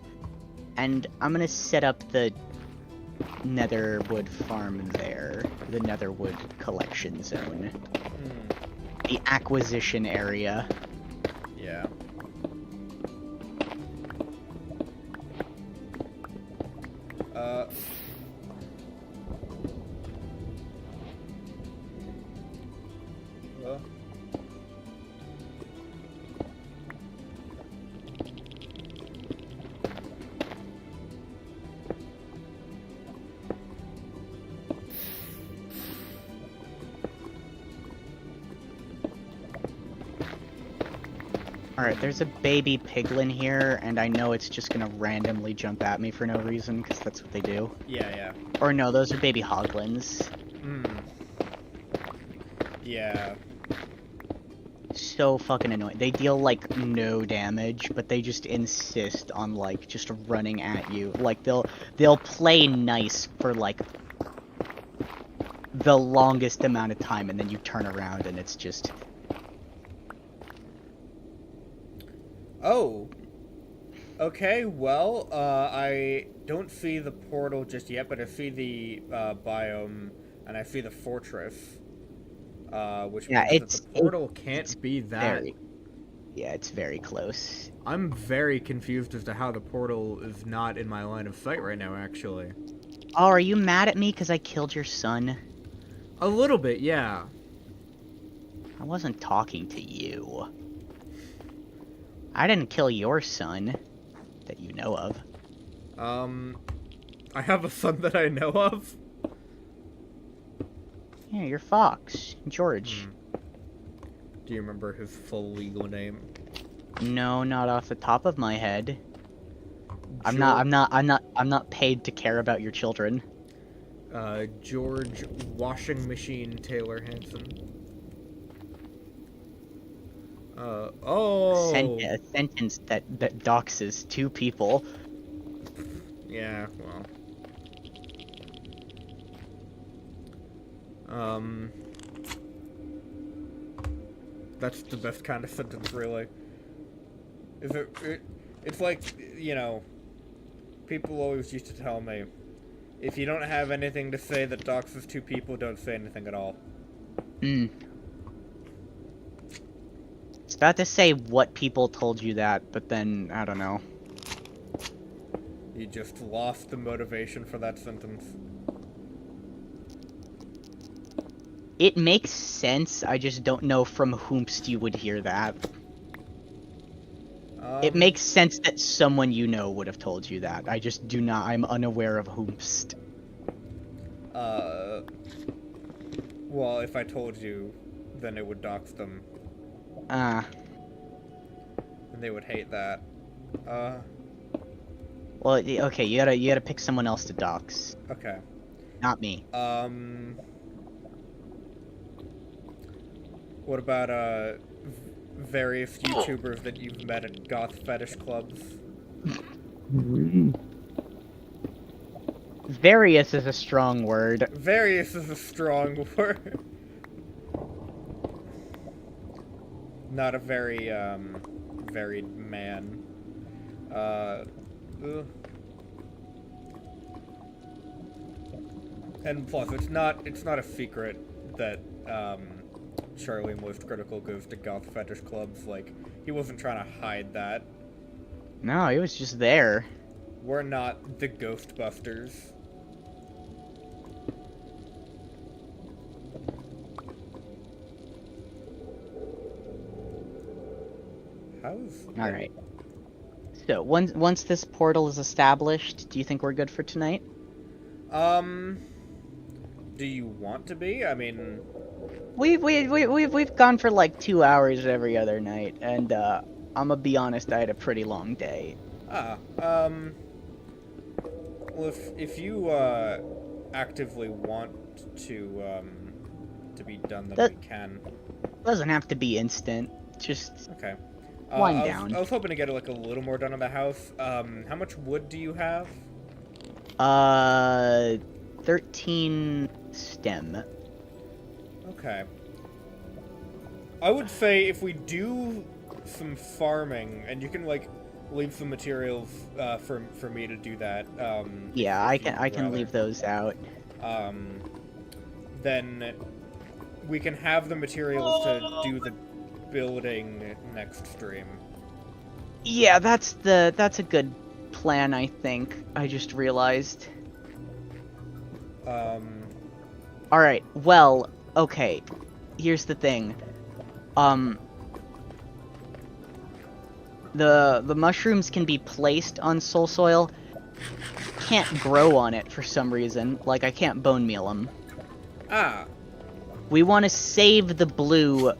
And I'm gonna set up the Netherwood farm there. The Netherwood collection zone. The acquisition area. Yeah. Alright, there's a baby piglin here, and I know it's just gonna randomly jump at me for no reason, because that's what they do. Yeah. Or no, those are baby hoglins. Yeah. So fucking annoying. They deal, like, no damage, but they just insist on, like, just running at you. Like, they'll play nice for, like, the longest amount of time, and then you turn around and it's just... Oh. Okay, well, I don't see the portal just yet, but I see the biome, and I see the fortress. Which means that the portal can't be that. Yeah, it's very close. I'm very confused as to how the portal is not in my line of sight right now, actually. Oh, are you mad at me because I killed your son? A little bit, yeah. I wasn't talking to you. I didn't kill your son, that you know of. I have a son that I know of? Yeah, your fox, George. Do you remember his full legal name? No, not off the top of my head. I'm not paid to care about your children. George Washing Machine Taylor Hanson. A sentence that doxes two people. Yeah, well. That's the best kind of sentence, really. It's like, you know, people always used to tell me, if you don't have anything to say that doxes two people, don't say anything at all. It's about to say what people told you that, but then, I don't know. You just lost the motivation for that sentence. It makes sense, I just don't know from whomst you would hear that. It makes sense that someone you know would have told you that. I just do not, I'm unaware of whomst. Well, if I told you, then it would dox them. Ah. And they would hate that. Well, okay, you gotta pick someone else to dox. Okay. Not me. What about, various YouTubers that you've met at goth fetish clubs? Various is a strong word. Various is a strong word. Not a very, varied man. And plus, it's not a secret that, Charlie Most Critical goes to goth fetish clubs. Like, he wasn't trying to hide that. No, he was just there. We're not the Ghostbusters. Alright. So, once this portal is established, do you think we're good for tonight? Do you want to be? I mean... We've gone for like 2 hours every other night, and, I'm gonna be honest, I had a pretty long day. Well, if you, actively want to be done, then we can. Doesn't have to be instant, just... Okay. Wind down. I was hoping to get, like, a little more done on the house. How much wood do you have? 13 stem. Okay. I would say if we do some farming, and you can, like, leave some materials, for me to do that, Yeah, I can leave those out. Then we can have the materials to do the building next stream. Yeah, that's a good plan, I think. I just realized. Alright, well, okay. Here's the thing. The mushrooms can be placed on soul soil. Can't grow on it for some reason. Like, I can't bone meal them. Ah. We want to save the blue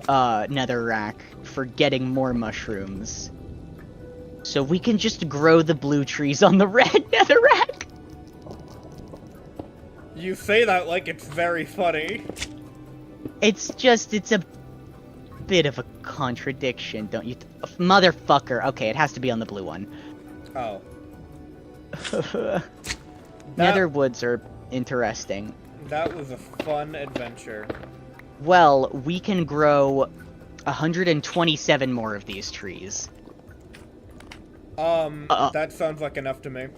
netherrack for getting more mushrooms. So we can just grow the blue trees on the red netherrack. You say that like it's very funny. It's a bit of a contradiction, don't you? Motherfucker. Okay, it has to be on the blue one. Oh. Nether woods are interesting. That was a fun adventure. Well, we can grow 127 more of these trees. That sounds like enough to me.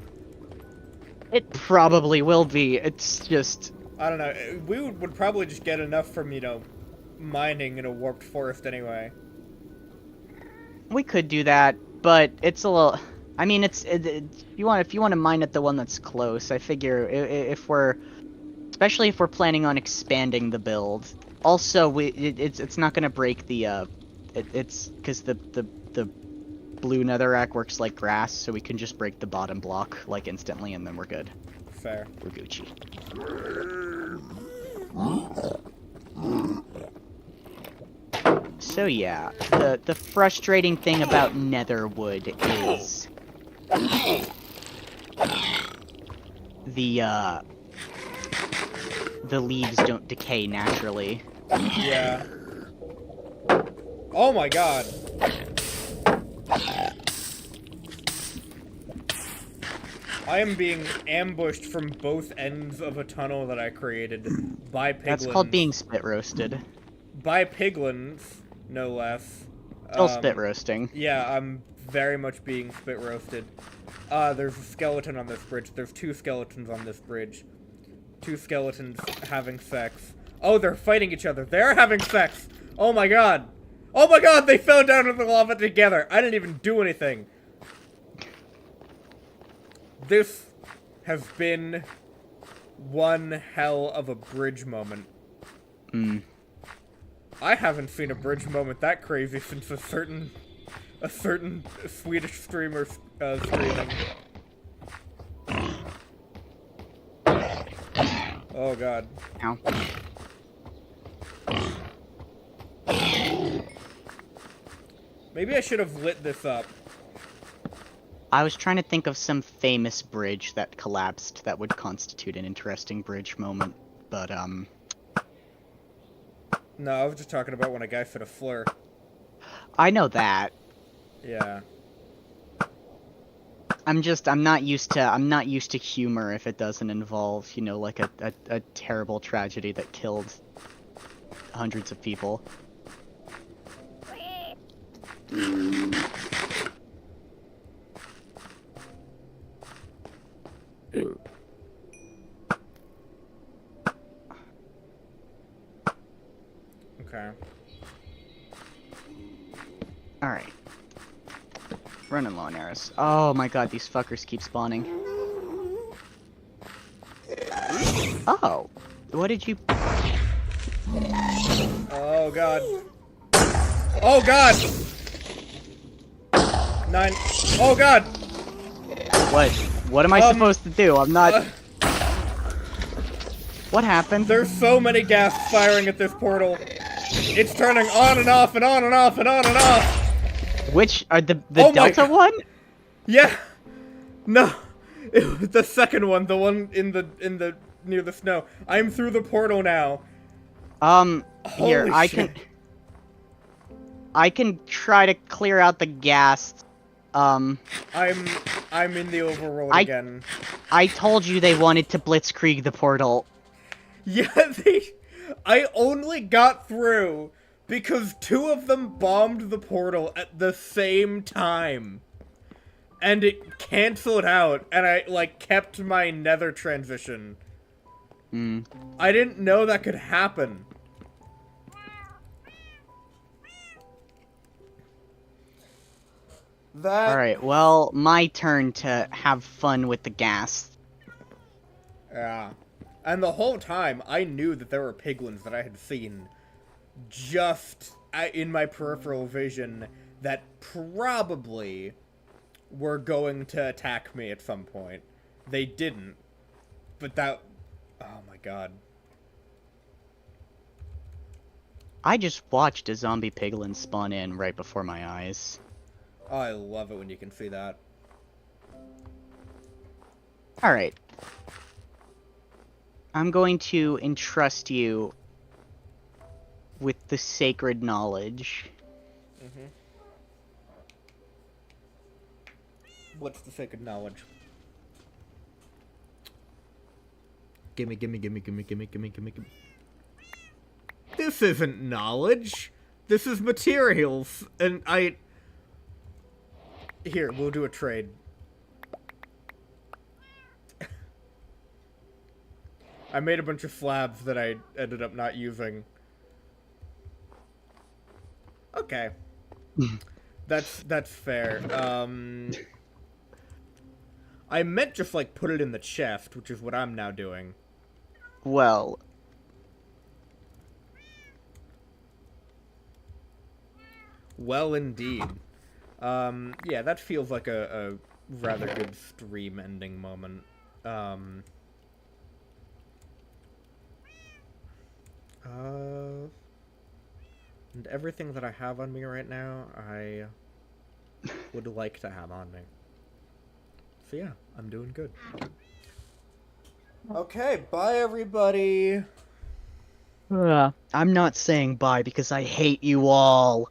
It probably will be. It's just... I don't know. We would probably just get enough from, you know, mining in a warped forest anyway. We could do that, but it's a little... I mean, if you want to mine at the one that's close, I figure if we're... Especially if we're planning on expanding the build. Also, it's not going to break the... It's... Because the blue netherrack works like grass, so we can just break the bottom block, like, instantly, and then we're good. Fair. We're Gucci. So yeah, the frustrating thing about netherwood is... The leaves don't decay naturally. Yeah. Oh my god. I am being ambushed from both ends of a tunnel that I created by piglins. That's called being spit roasted. By piglins, no less. Still spit roasting. Yeah, I'm very much being spit roasted. There's a skeleton on this bridge. There's 2 skeletons on this bridge. 2 skeletons having sex. Oh, they're fighting each other. They're having sex! Oh my god! Oh my god, they fell down into the lava together! I didn't even do anything. This has been one hell of a bridge moment. Hmm. I haven't seen a bridge moment that crazy since a certain Swedish streamer streaming. Oh god. Ow. Maybe I should have lit this up. I was trying to think of some famous bridge that collapsed that would constitute an interesting bridge moment, but, No, I was just talking about when a guy fit a flare. I know that. Yeah. I'm not used to humor if it doesn't involve, you know, like a terrible tragedy that killed hundreds of people. Okay. Alright. Running low on arrows. Oh my god, these fuckers keep spawning. Oh! What did you... Oh god. Oh god! 9. Oh god! What? What am I supposed to do? I'm not... What happened? There's so many gas firing at this portal. It's turning on and off and on and off and on and off! Which are the Oh Delta one? Yeah! No! It was the second one, the one in the near the snow. I'm through the portal now. Here, Holy shit. I can try to clear out the gas. I'm in the overworld again. I told you they wanted to blitzkrieg the portal. Yeah, I only got through because 2 of them bombed the portal at the same time. And it canceled out, and I, like, kept my nether transition. I didn't know that could happen. Alright, well, my turn to have fun with the gas. Yeah. And the whole time, I knew that there were piglins that I had seen just in my peripheral vision that probably were going to attack me at some point. They didn't. But that... Oh my god. I just watched a zombie piglin spawn in right before my eyes. Oh, I love it when you can see that. Alright. I'm going to entrust you with the sacred knowledge. What's the sacred knowledge? Gimme. This isn't knowledge. This is materials. And Here, we'll do a trade. I made a bunch of slabs that I ended up not using. Okay. That's fair. I meant just, like, put it in the chest, which is what I'm now doing. Well... Well, indeed. Yeah, that feels like a rather good stream ending moment. And everything that I have on me right now, I would like to have on me. So yeah, I'm doing good. Okay, bye everybody! I'm not saying bye because I hate you all.